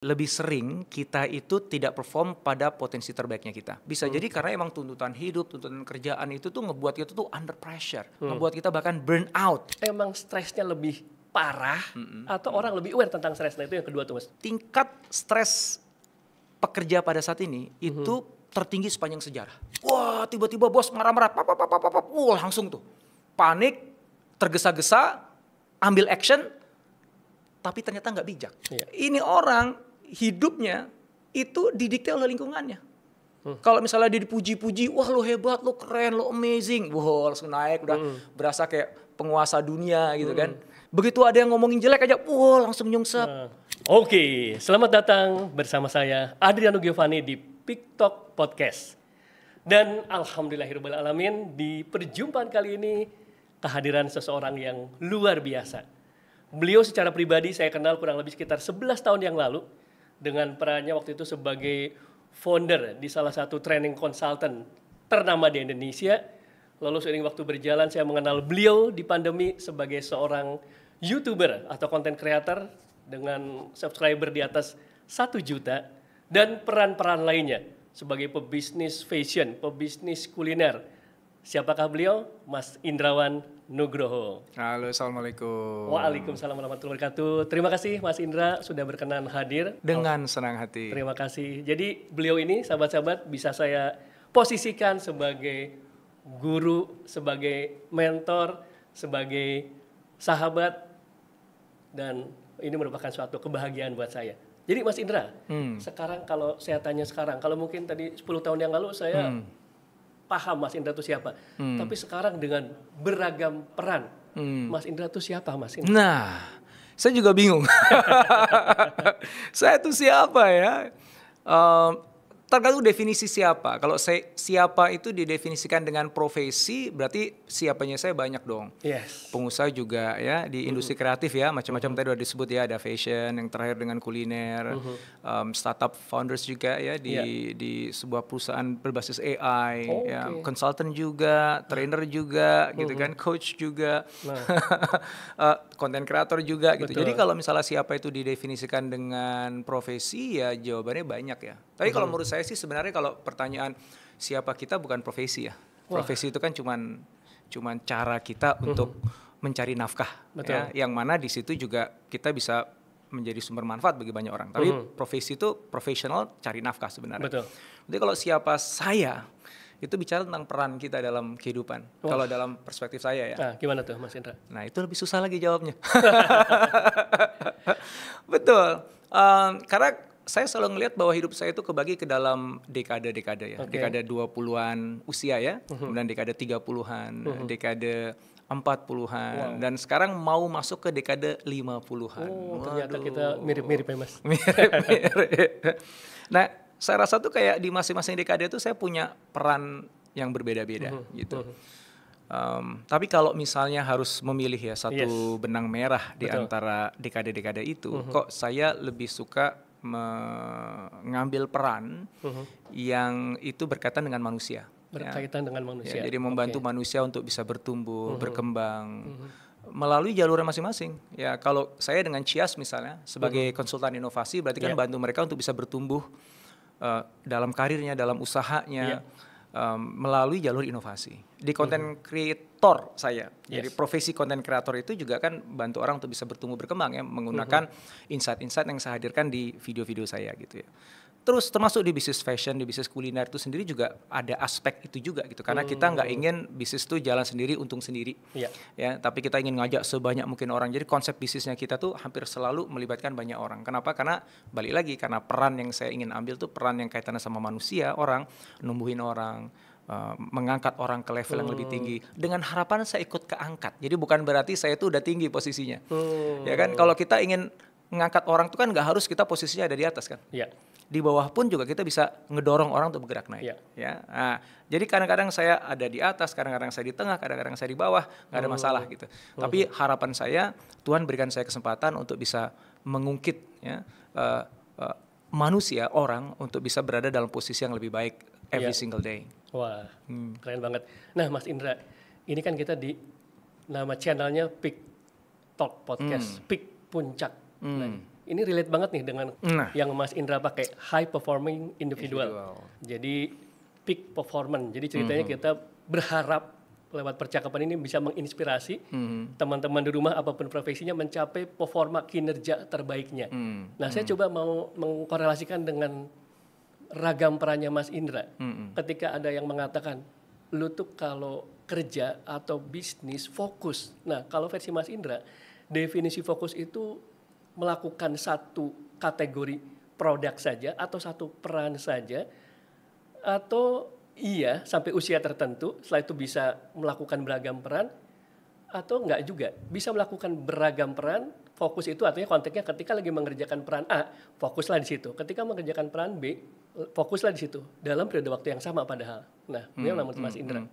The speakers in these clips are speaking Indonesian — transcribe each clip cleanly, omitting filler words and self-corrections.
Lebih sering kita itu tidak perform pada potensi terbaiknya kita. Bisa jadi karena emang tuntutan hidup, tuntutan kerjaan itu tuh ngebuat kita tuh under pressure, ngebuat kita bahkan burn out. Emang stresnya lebih parah atau orang lebih aware tentang stres? Nah itu yang kedua tuh Mas. Tingkat stres pekerja pada saat ini itu tertinggi sepanjang sejarah. Wah, tiba-tiba bos marah-marah, wah langsung tuh panik, tergesa-gesa, ambil action, tapi ternyata nggak bijak. Iya. Ini orang hidupnya itu didikte oleh lingkungannya. Kalau misalnya dia dipuji-puji, wah lo hebat, lo keren, lo amazing, wah langsung naik, udah berasa kayak penguasa dunia gitu kan. Begitu ada yang ngomongin jelek aja, wah langsung nyungsep. Oke, selamat datang bersama saya Adriano Giovanni di PikTok Podcast. Dan alhamdulillahirobbilalamin di perjumpaan kali ini kehadiran seseorang yang luar biasa. Beliau secara pribadi saya kenal kurang lebih sekitar 11 tahun yang lalu dengan perannya waktu itu sebagai founder di salah satu training consultant ternama di Indonesia. Lalu seiring waktu berjalan saya mengenal beliau di pandemi sebagai seorang YouTuber atau content creator dengan subscriber di atas 1 juta dan peran-peran lainnya sebagai pebisnis fashion, pebisnis kuliner. Siapakah beliau? Mas Indrawan Nugroho. Halo, assalamualaikum. Waalaikumsalam warahmatullahi wabarakatuh. Terima kasih Mas Indra sudah berkenan hadir. Dengan senang hati. Terima kasih. Jadi beliau ini sahabat-sahabat bisa saya posisikan sebagai guru, sebagai mentor, sebagai sahabat, dan ini merupakan suatu kebahagiaan buat saya. Jadi Mas Indra, sekarang kalau saya tanya sekarang, kalau mungkin tadi 10 tahun yang lalu saya paham Mas Indra itu siapa. Tapi sekarang dengan beragam peran, Mas Indra itu siapa Mas Indra? Nah, saya juga bingung. Saya itu siapa ya? Tergantung definisi siapa. Kalau siapa itu didefinisikan dengan profesi, berarti siapanya saya banyak dong. Yes. Pengusaha juga ya, di industri kreatif ya, macam-macam tadi udah disebut ya, ada fashion, yang terakhir dengan kuliner, startup founders juga ya di sebuah perusahaan berbasis AI, ya, consultant juga, trainer juga, gitu kan, coach juga, content creator juga, gitu. Jadi kalau misalnya siapa itu didefinisikan dengan profesi, ya jawabannya banyak ya. Tapi kalau menurut saya sih sebenarnya kalau pertanyaan siapa kita bukan profesi ya. Profesi itu kan cuman cara kita untuk mencari nafkah, ya, yang mana di situ juga kita bisa menjadi sumber manfaat bagi banyak orang. Tapi profesi itu profesional cari nafkah sebenarnya. Betul. Jadi kalau siapa saya itu bicara tentang peran kita dalam kehidupan. Kalau dalam perspektif saya ya. Nah, gimana tuh Mas Indra? Nah itu lebih susah lagi jawabnya. Betul. Karena saya selalu ngelihat bahwa hidup saya itu kebagi ke dalam dekade-dekade ya. Dekade 20-an usia ya, kemudian dekade 30-an, dekade 40-an, dan sekarang mau masuk ke dekade 50-an. Ternyata kita mirip-mirip ya Mas. Mirip-mirip. Nah, saya rasa tuh kayak di masing-masing dekade itu saya punya peran yang berbeda-beda gitu. Tapi kalau misalnya harus memilih ya satu benang merah di antara dekade-dekade itu, kok saya lebih suka mengambil peran yang itu berkaitan dengan manusia. Berkaitan dengan manusia. Ya, jadi membantu manusia untuk bisa bertumbuh, berkembang melalui jalurnya masing-masing. Ya, kalau saya dengan Cias misalnya sebagai konsultan inovasi, berarti kan bantu mereka untuk bisa bertumbuh dalam karirnya, dalam usahanya. Melalui jalur inovasi. Di content creator saya, jadi profesi content creator itu juga kan bantu orang untuk bisa bertumbuh berkembang ya, menggunakan insight-insight yang saya hadirkan di video-video saya gitu ya. Terus termasuk di bisnis fashion, di bisnis kuliner itu sendiri juga ada aspek itu juga gitu, karena kita nggak ingin bisnis itu jalan sendiri, untung sendiri, ya. Tapi kita ingin ngajak sebanyak mungkin orang. Jadi konsep bisnisnya kita tuh hampir selalu melibatkan banyak orang. Kenapa? Karena balik lagi karena peran yang saya ingin ambil tuh peran yang kaitannya sama manusia, orang, numbuhin orang, mengangkat orang ke level yang lebih tinggi. Dengan harapan saya ikut keangkat. Jadi bukan berarti saya tuh udah tinggi posisinya, ya kan? Kalau kita ingin mengangkat orang tuh kan nggak harus kita posisinya ada di atas kan? Di bawah pun juga kita bisa ngedorong orang untuk bergerak naik. Ya. Nah, jadi kadang-kadang saya ada di atas, kadang-kadang saya di tengah, kadang-kadang saya di bawah, nggak ada masalah gitu. Tapi harapan saya Tuhan berikan saya kesempatan untuk bisa mengungkit ya, manusia, orang untuk bisa berada dalam posisi yang lebih baik every single day. Wah, keren banget. Nah Mas Indra, ini kan kita di nama channelnya PikTok Podcast, Pik Puncak. Nah, ini relate banget nih dengan yang Mas Indra pakai, high performing individual. Jadi peak performance. Jadi ceritanya kita berharap lewat percakapan ini bisa menginspirasi teman-teman di rumah apapun profesinya mencapai performa kinerja terbaiknya. Nah, saya coba mau mengkorelasikan dengan ragam perannya Mas Indra. Ketika ada yang mengatakan, lu tuh kalau kerja atau bisnis fokus. Nah, kalau versi Mas Indra, definisi fokus itu melakukan satu kategori produk saja atau satu peran saja, atau iya sampai usia tertentu, setelah itu bisa melakukan beragam peran, atau enggak juga. Bisa melakukan beragam peran, fokus itu artinya konteksnya ketika lagi mengerjakan peran A, fokuslah di situ. Ketika mengerjakan peran B, fokuslah di situ. Dalam periode waktu yang sama padahal. Nah, bagaimana menurut Mas Indra?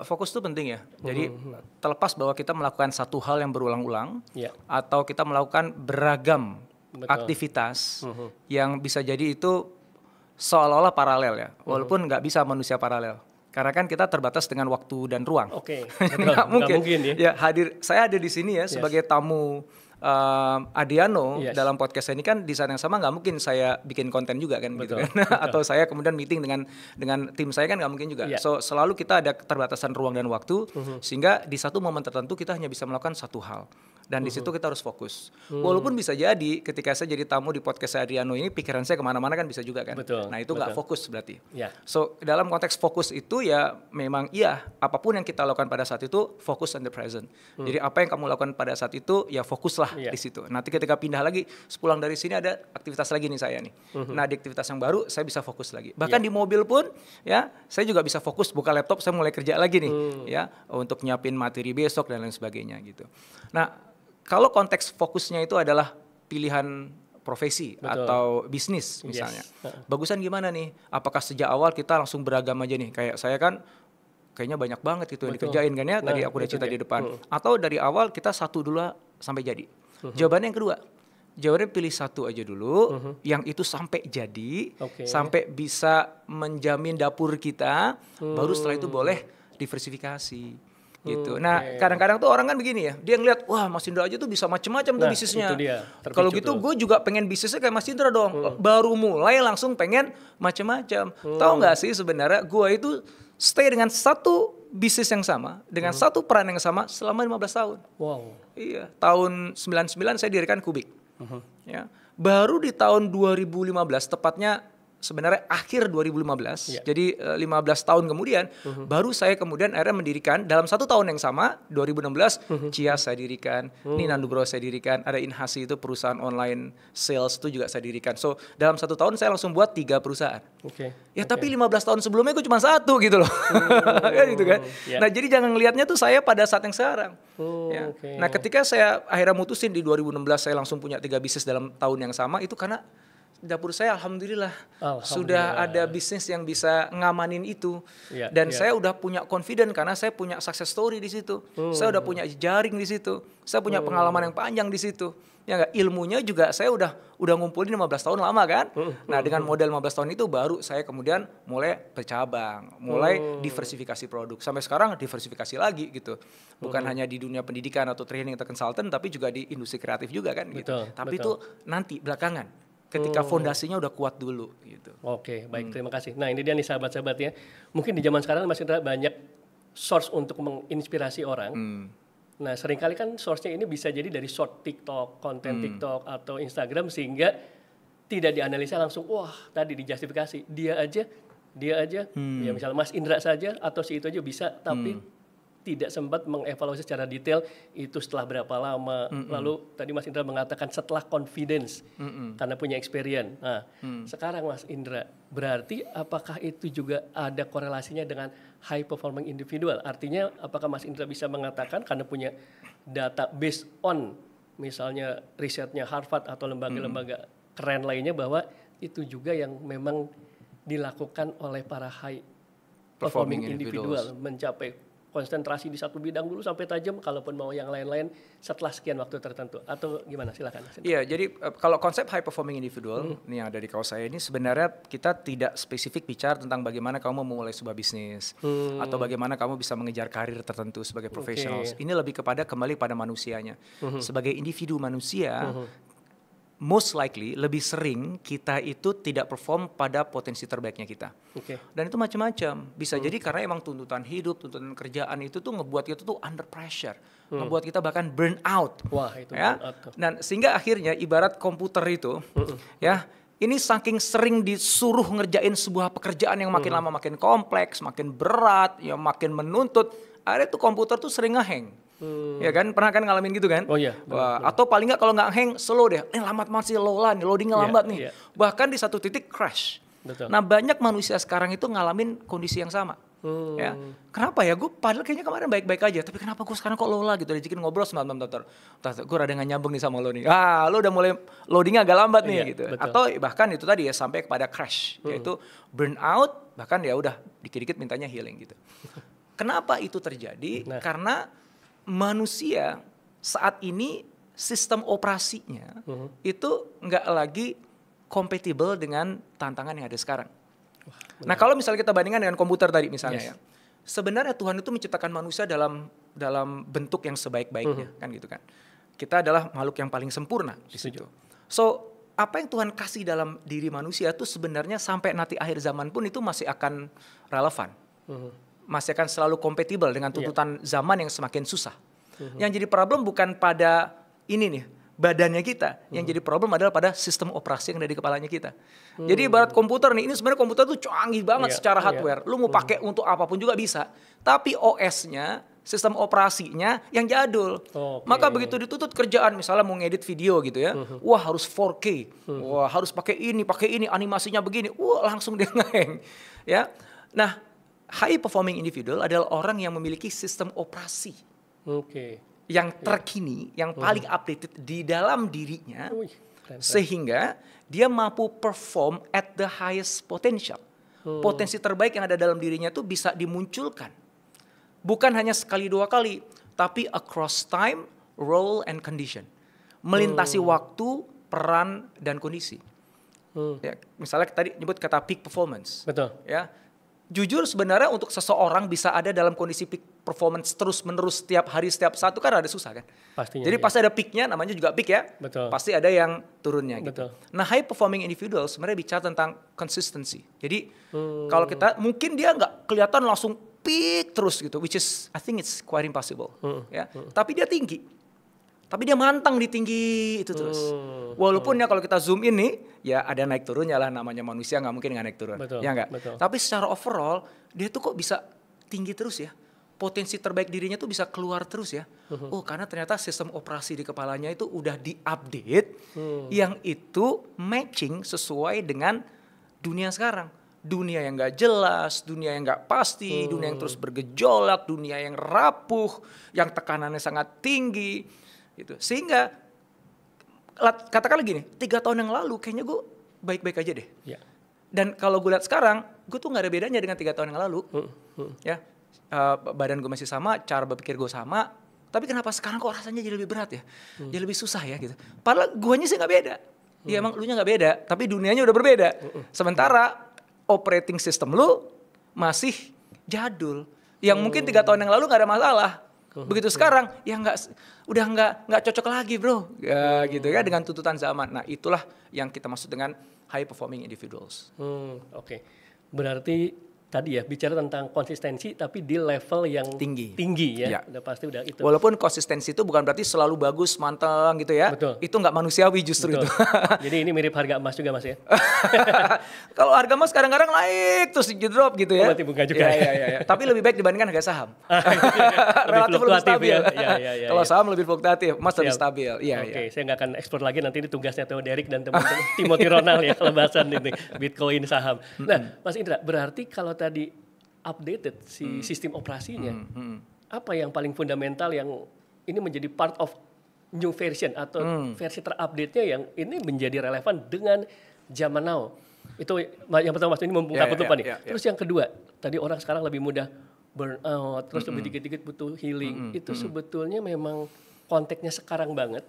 Fokus itu penting ya. Jadi terlepas bahwa kita melakukan satu hal yang berulang-ulang, atau kita melakukan beragam aktivitas yang bisa jadi itu seolah-olah paralel ya, walaupun nggak bisa manusia paralel, karena kan kita terbatas dengan waktu dan ruang. Nggak mungkin. Ya saya hadir di sini ya sebagai tamu Adriano dalam podcast ini kan di saat yang sama nggak mungkin saya bikin konten juga kan gitu kan, atau saya kemudian meeting dengan tim saya kan nggak mungkin juga. So selalu kita ada keterbatasan ruang dan waktu, sehingga di satu momen tertentu kita hanya bisa melakukan satu hal. Dan di situ kita harus fokus. Walaupun bisa jadi ketika saya jadi tamu di podcast Adriano ini pikiran saya kemana-mana kan bisa juga kan. Nah itu nggak fokus berarti. So dalam konteks fokus itu ya memang iya, apapun yang kita lakukan pada saat itu fokus on the present. Jadi apa yang kamu lakukan pada saat itu ya fokuslah di situ. Nanti ketika pindah lagi, sepulang dari sini ada aktivitas lagi nih saya nih. Nah di aktivitas yang baru saya bisa fokus lagi. Bahkan di mobil pun ya saya juga bisa fokus buka laptop, saya mulai kerja lagi nih ya untuk nyiapin materi besok dan lain sebagainya gitu. Nah kalau konteks fokusnya itu adalah pilihan profesi atau bisnis misalnya. Bagusan gimana nih? Apakah sejak awal kita langsung beragam aja nih? Kayak saya kan kayaknya banyak banget itu yang dikerjain kan ya. Tadi aku udah cerita di depan. Atau dari awal kita satu dulu sampai jadi. Jawabannya yang kedua. Jawabannya pilih satu aja dulu, yang itu sampai jadi, sampai bisa menjamin dapur kita, baru setelah itu boleh diversifikasi. Gitu. Nah kadang-kadang tuh orang kan begini ya, dia ngeliat wah Mas Indra aja tuh bisa macam-macam tuh bisnisnya. Kalau gitu gue juga pengen bisnisnya kayak Mas Indra dong. Baru mulai langsung pengen macam-macam. Tahu nggak sih sebenarnya gue itu stay dengan satu bisnis yang sama, dengan satu peran yang sama selama 15 tahun. Iya, tahun 99 saya dirikan Kubik. Ya, baru di tahun 2015 tepatnya. Sebenarnya akhir 2015, jadi 15 tahun kemudian, baru saya kemudian akhirnya mendirikan dalam satu tahun yang sama, 2016, Cias saya dirikan, Nina Nugroho saya dirikan, ada Inhasi itu perusahaan online sales itu juga saya dirikan. So dalam satu tahun saya langsung buat 3 perusahaan. Tapi 15 tahun sebelumnya gue cuma satu gitu loh, kan gitu kan. Nah jadi jangan ngelihatnya tuh saya pada saat yang sekarang. Nah ketika saya akhirnya mutusin di 2016 saya langsung punya 3 bisnis dalam tahun yang sama, itu karena dapur saya alhamdulillah sudah ada bisnis yang bisa ngamanin itu, dan saya udah punya confident karena saya punya success story di situ, saya udah punya jaring di situ, saya punya pengalaman yang panjang di situ, ya nggak, ilmunya juga saya udah ngumpulin 15 tahun lama kan. Nah dengan modal 15 tahun itu baru saya kemudian mulai bercabang, mulai diversifikasi produk, sampai sekarang diversifikasi lagi gitu, bukan hanya di dunia pendidikan atau training atau consultant, tapi juga di industri kreatif juga kan gitu. Tapi itu nanti belakangan. Ketika fondasinya udah kuat dulu gitu. Baik, terima kasih. Nah ini dia nih sahabat-sahabat ya. Mungkin di zaman sekarang Mas Indra banyak source untuk menginspirasi orang. Nah seringkali kan source-nya ini bisa jadi dari short TikTok, konten TikTok atau Instagram, sehingga tidak dianalisa langsung, wah tadi dijustifikasi. Dia aja, ya misalnya Mas Indra saja atau si itu aja bisa, tapi tidak sempat mengevaluasi secara detail itu setelah berapa lama. Lalu tadi Mas Indra mengatakan setelah confidence, karena punya experience. Nah, sekarang Mas Indra, berarti apakah itu juga ada korelasinya dengan high performing individual? Artinya apakah Mas Indra bisa mengatakan karena punya data based on misalnya risetnya Harvard atau lembaga-lembaga keren lainnya, bahwa itu juga yang memang dilakukan oleh para high performing individual, mencapai konsentrasi di satu bidang dulu sampai tajam, kalaupun mau yang lain-lain setelah sekian waktu tertentu, atau gimana? Silakan. Iya, jadi kalau konsep high performing individual nih yang ada di kaos saya ini, sebenarnya kita tidak spesifik bicara tentang bagaimana kamu memulai sebuah bisnis atau bagaimana kamu bisa mengejar karir tertentu sebagai profesional. Ini lebih kembali pada manusianya. Sebagai individu manusia, most likely lebih sering kita itu tidak perform pada potensi terbaiknya kita. Dan itu macam-macam. Bisa jadi karena emang tuntutan hidup, tuntutan kerjaan itu tuh ngebuat kita tuh under pressure, ngebuat kita bahkan burn out. Wah, itu ya. burn out tuh. Dan sehingga akhirnya ibarat komputer itu, ya, ini saking sering disuruh ngerjain sebuah pekerjaan yang makin lama makin kompleks, makin berat, ya makin menuntut, akhirnya tuh komputer tuh sering ngehang. Ya kan, pernah kan ngalamin gitu kan? Oh iya. Wah, atau paling nggak kalau nggak hang, slow deh. Lambat banget sih nih, loadingnya lambat nih. Bahkan di satu titik crash. Betul. Nah banyak manusia sekarang itu ngalamin kondisi yang sama. Ya, kenapa ya? Gue padahal kayaknya kemarin baik-baik aja, tapi kenapa gue sekarang kok lola gitu? Diajakin ngobrol sama dokter. Gue rada nggak nyambung nih sama lo nih. Lo udah mulai loadingnya agak lambat nih gitu. Betul. Atau bahkan itu tadi ya sampai kepada crash, yaitu burnout. Bahkan ya udah dikit-dikit mintanya healing gitu. Kenapa itu terjadi? Karena manusia saat ini sistem operasinya itu nggak lagi compatible dengan tantangan yang ada sekarang. Nah kalau misalnya kita bandingkan dengan komputer tadi misalnya ya, sebenarnya Tuhan itu menciptakan manusia dalam bentuk yang sebaik-baiknya kan gitu kan. Kita adalah makhluk yang paling sempurna di situ. So apa yang Tuhan kasih dalam diri manusia itu sebenarnya sampai nanti akhir zaman pun itu masih akan relevan. Masih akan selalu kompatibel dengan tuntutan zaman yang semakin susah. Yang jadi problem bukan pada ini nih, badannya kita. Yang jadi problem adalah pada sistem operasi yang ada di kepalanya kita. Jadi ibarat komputer nih, ini sebenarnya komputer tuh canggih banget secara hardware. Lu mau pakai untuk apapun juga bisa. Tapi OS-nya, sistem operasinya yang jadul. Maka begitu dituntut kerjaan, misalnya mau ngedit video gitu ya. Wah harus 4K, wah harus pakai ini, animasinya begini. Wah langsung dia ngeheng. Ya, nah, high performing individual adalah orang yang memiliki sistem operasi yang terkini, yang paling updated di dalam dirinya, sehingga dia mampu perform at the highest potential. Potensi terbaik yang ada dalam dirinya itu bisa dimunculkan, bukan hanya sekali dua kali, tapi across time, role and condition, melintasi waktu, peran dan kondisi. Ya, misalnya tadi nyebut kata peak performance. Betul. Ya. Jujur sebenarnya untuk seseorang bisa ada dalam kondisi peak performance terus menerus setiap hari setiap satu kan ada susah kan. Pastinya. Jadi pasti ada peaknya, namanya juga peak ya. Betul. Pasti ada yang turunnya gitu. Betul. Nah high performing individual sebenarnya bicara tentang consistency. Jadi kalau kita mungkin dia nggak kelihatan langsung peak terus gitu, which is I think it's quite impossible. Ya. Tapi dia tinggi. Tapi dia mantang di tinggi itu terus. Walaupun ya kalau kita zoom in nih, ya ada naik turunnya lah, namanya manusia nggak mungkin nggak naik turun. Betul, ya nggak? betul. Tapi secara overall, dia tuh kok bisa tinggi terus ya. Potensi terbaik dirinya tuh bisa keluar terus ya. Oh karena ternyata sistem operasi di kepalanya itu udah di-update, yang itu matching sesuai dengan dunia sekarang. Dunia yang nggak jelas, dunia yang nggak pasti, dunia yang terus bergejolak, dunia yang rapuh, yang tekanannya sangat tinggi. Gitu. Sehingga katakanlah gini, 3 tahun yang lalu kayaknya gue baik-baik aja deh. Dan kalau gue lihat sekarang, gue tuh nggak ada bedanya dengan 3 tahun yang lalu. Ya, badan gue masih sama, cara berpikir gue sama. Tapi kenapa sekarang kok rasanya jadi lebih berat ya? Jadi lebih susah ya gitu. Padahal guanya sih nggak beda. Ya emang lu nya nggak beda, tapi dunianya udah berbeda. Sementara operating system lu masih jadul. Yang mungkin 3 tahun yang lalu nggak ada masalah. Begitu sekarang ya udah nggak cocok lagi bro, ya, gitu ya dengan tuntutan zaman. Nah itulah yang kita maksud dengan high performing individuals. Oke. Berarti tadi ya bicara tentang konsistensi tapi di level yang tinggi ya. Udah pasti udah itu. Walaupun konsistensi itu bukan berarti selalu bagus, manteng gitu ya. Betul. Itu nggak manusiawi justru. Betul. Itu. Jadi ini mirip harga emas juga Mas ya. Kalau harga emas kadang-kadang naik terus drop gitu ya. Berarti bunga juga. Ya. Tapi lebih baik dibandingkan harga saham. Relatif lebih stabil. Ya. Kalau saham lebih fluktuatif, emas lebih stabil. Oke, saya nggak akan eksplor lagi, nanti ini tugasnya Theo Derek dan teman-teman Timothy Ronald ya kalau bahasan ini Bitcoin saham. Nah, Mas Indra, berarti kalau tadi updated si sistem operasinya, apa yang paling fundamental yang ini menjadi part of new version atau versi terupdate-nya yang ini menjadi relevan dengan zaman now? Itu yang pertama Mas, ini membuka penutupan nih. Terus yang kedua, tadi orang sekarang lebih mudah burn out, terus lebih dikit-dikit butuh healing. Itu sebetulnya memang konteksnya sekarang banget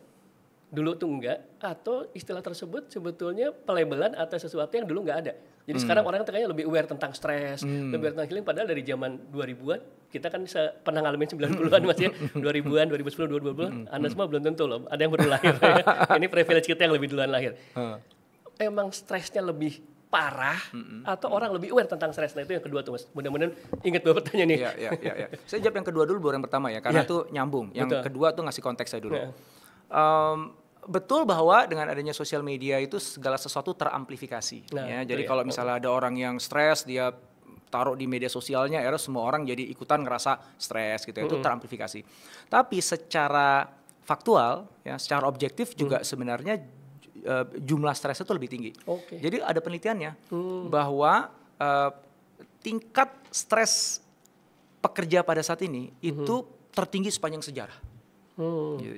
dulu tuh enggak, atau istilah tersebut sebetulnya pelabelan atau sesuatu yang dulu enggak ada. Jadi sekarang orang kayaknya lebih aware tentang stres, lebih aware tentang healing, padahal dari zaman 2000-an, kita kan pernah ngalamin 90-an Mas ya, 2000-an, 2010, 2020, Anda semua belum tentu loh, ada yang baru lahir. Ini privilege kita yang lebih duluan lahir. Emang stresnya lebih parah atau orang lebih aware tentang stres? Nah itu yang kedua tuh Mas, mudah-mudahan ingat dua pertanyaan nih. Iya. Saya jawab yang kedua dulu baru yang pertama ya, karena tuh nyambung. Yang kedua tuh ngasih konteksnya dulu. Betul bahwa dengan adanya sosial media itu segala sesuatu teramplifikasi. Ya. Jadi kalau misalnya ada orang yang stres, dia taruh di media sosialnya, akhirnya semua orang jadi ikutan ngerasa stres gitu. Itu teramplifikasi. Tapi secara faktual, ya, secara objektif juga sebenarnya jumlah stresnya itu lebih tinggi. Jadi ada penelitiannya bahwa tingkat stres pekerja pada saat ini itu tertinggi sepanjang sejarah.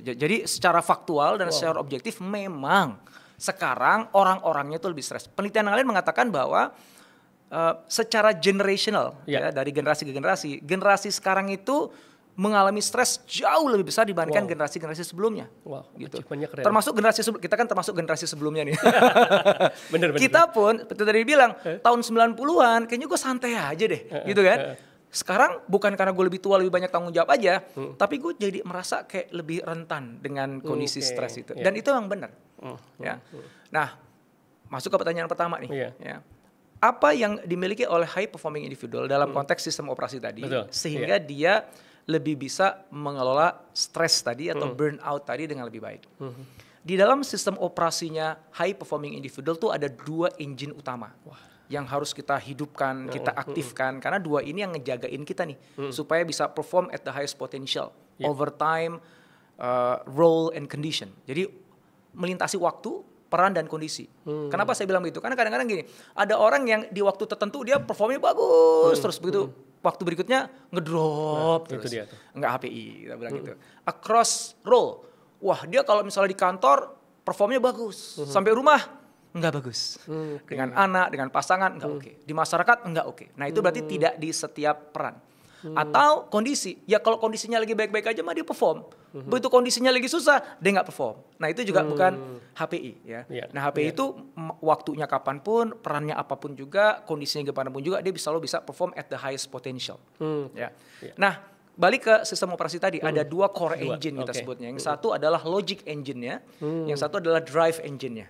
Jadi secara faktual dan secara objektif memang sekarang orang-orangnya itu lebih stres. Penelitian yang lain mengatakan bahwa secara generational ya, dari generasi ke generasi sekarang itu mengalami stres jauh lebih besar dibandingkan generasi-generasi sebelumnya. Gitu. Termasuk generasi kita kan termasuk generasi sebelumnya nih. bener. Kita pun seperti tadi bilang tahun 90-an kayaknya gue santai aja deh, gitu kan. Sekarang bukan karena gue lebih tua lebih banyak tanggung jawab aja, tapi gue jadi merasa kayak lebih rentan dengan kondisi stres itu. Dan itu yang benar. Ya. Nah, masuk ke pertanyaan pertama nih. Ya. Apa yang dimiliki oleh high performing individual dalam konteks sistem operasi tadi, sehingga dia lebih bisa mengelola stres tadi atau burnout tadi dengan lebih baik. Di dalam sistem operasinya high performing individual tuh ada 2 engine utama. Yang harus kita hidupkan, kita aktifkan, karena 2 ini yang ngejagain kita nih, supaya bisa perform at the highest potential, over time, role and condition. Jadi melintasi waktu, peran dan kondisi. Kenapa saya bilang begitu? Karena kadang-kadang gini, ada orang yang di waktu tertentu dia performnya bagus, terus begitu waktu berikutnya ngedrop, terus nggak HPI, kita bilang gitu. Across role, wah dia kalau misalnya di kantor performnya bagus, sampai rumah enggak bagus. Dengan anak, dengan pasangan enggak oke. Di masyarakat enggak oke. Nah, itu berarti tidak di setiap peran. Atau kondisi, ya kalau kondisinya lagi baik-baik aja mah dia perform. Begitu kondisinya lagi susah, dia enggak perform. Nah, itu juga bukan HPI ya. Nah, HPI itu waktunya kapanpun, perannya apapun juga, kondisinya gimana pun juga dia selalu bisa perform at the highest potential. Ya. Nah, balik ke sistem operasi tadi, ada 2 core engine kita sebutnya. Yang satu adalah logic engine-nya, yang satu adalah drive engine-nya.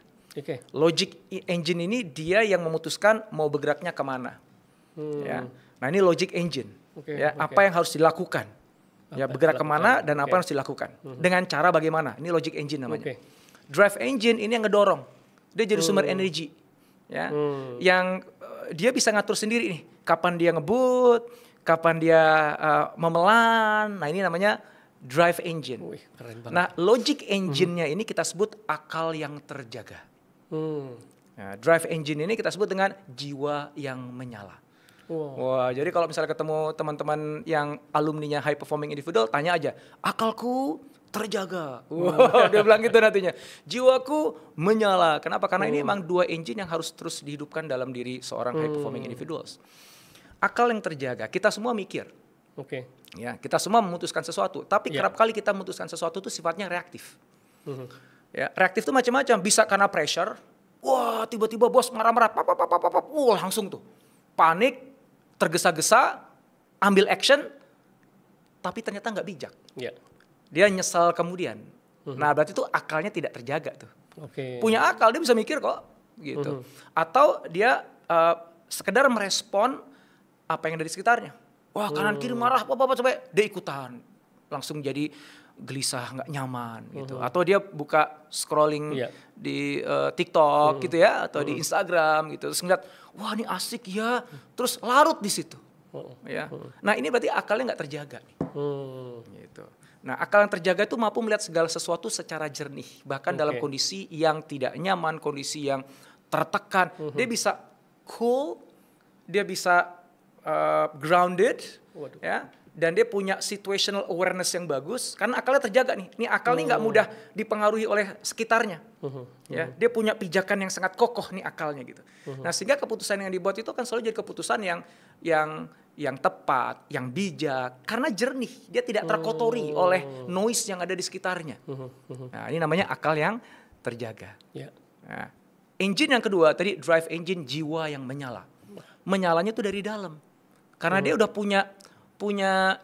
Logic engine ini dia yang memutuskan mau bergeraknya kemana. Ya. Nah ini logic engine. Apa yang harus dilakukan. Ya bergerak kemana dan apa yang harus dilakukan. Dengan cara bagaimana. Ini logic engine namanya. Drive engine ini yang ngedorong. Dia jadi sumber energi. Ya. Yang dia bisa ngatur sendiri nih. Kapan dia ngebut, kapan dia memelan. Nah ini namanya drive engine. Nah logic engine-nya ini kita sebut akal yang terjaga. Nah, drive engine ini kita sebut dengan jiwa yang menyala. Wah, jadi kalau misalnya ketemu teman-teman yang alumninya high performing individual, tanya aja, akalku terjaga. Wah, dia bilang gitu nantinya. Jiwaku menyala. Kenapa? Karena ini memang 2 engine yang harus terus dihidupkan dalam diri seorang high performing individuals. Akal yang terjaga, kita semua mikir. Ya, kita semua memutuskan sesuatu, tapi kerap kali kita memutuskan sesuatu itu sifatnya reaktif. Ya, reaktif itu macam-macam, bisa karena pressure, wah tiba-tiba bos marah-marah, langsung tuh panik, tergesa-gesa, ambil action, tapi ternyata nggak bijak. Dia nyesal kemudian. Nah berarti itu akalnya tidak terjaga tuh. Punya akal dia bisa mikir kok, gitu. Atau dia sekedar merespon apa yang ada di sekitarnya. Wah kanan kiri marah, apa-apa sampai dia ikutan, langsung jadi gelisah, nggak nyaman gitu. Atau dia buka scrolling di TikTok gitu ya, atau di Instagram gitu, terus ngeliat, wah ini asik ya, terus larut di situ. Ya. Nah ini berarti akalnya nggak terjaga. Gitu. Nah akal yang terjaga itu mampu melihat segala sesuatu secara jernih, bahkan dalam kondisi yang tidak nyaman, kondisi yang tertekan, dia bisa cool, dia bisa grounded, ya. Dan dia punya situational awareness yang bagus, karena akalnya terjaga nih. Ini akal nih nggak mudah dipengaruhi oleh sekitarnya. Ya, dia punya pijakan yang sangat kokoh nih akalnya gitu. Nah sehingga keputusan yang dibuat itu kan selalu jadi keputusan yang yang tepat, yang bijak, karena jernih, dia tidak terkotori oleh noise yang ada di sekitarnya. Nah, ini namanya akal yang terjaga. Ya. Nah, engine yang kedua tadi drive engine, jiwa yang menyala. Menyalanya itu dari dalam, karena dia udah punya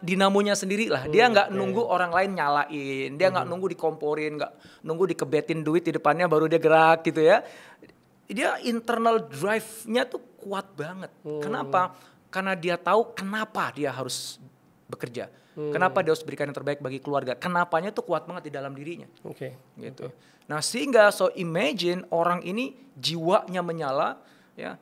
dinamonya sendiri lah. Dia nggak nunggu orang lain nyalain, dia nggak nunggu dikomporin, nggak nunggu dikebetin duit di depannya baru dia gerak gitu ya. Dia internal drive-nya tuh kuat banget. Kenapa? Karena dia tahu kenapa dia harus bekerja. Kenapa dia harus berikan yang terbaik bagi keluarga. Kenapanya tuh kuat banget di dalam dirinya. Gitu. Nah, sehingga imagine orang ini jiwanya menyala, ya.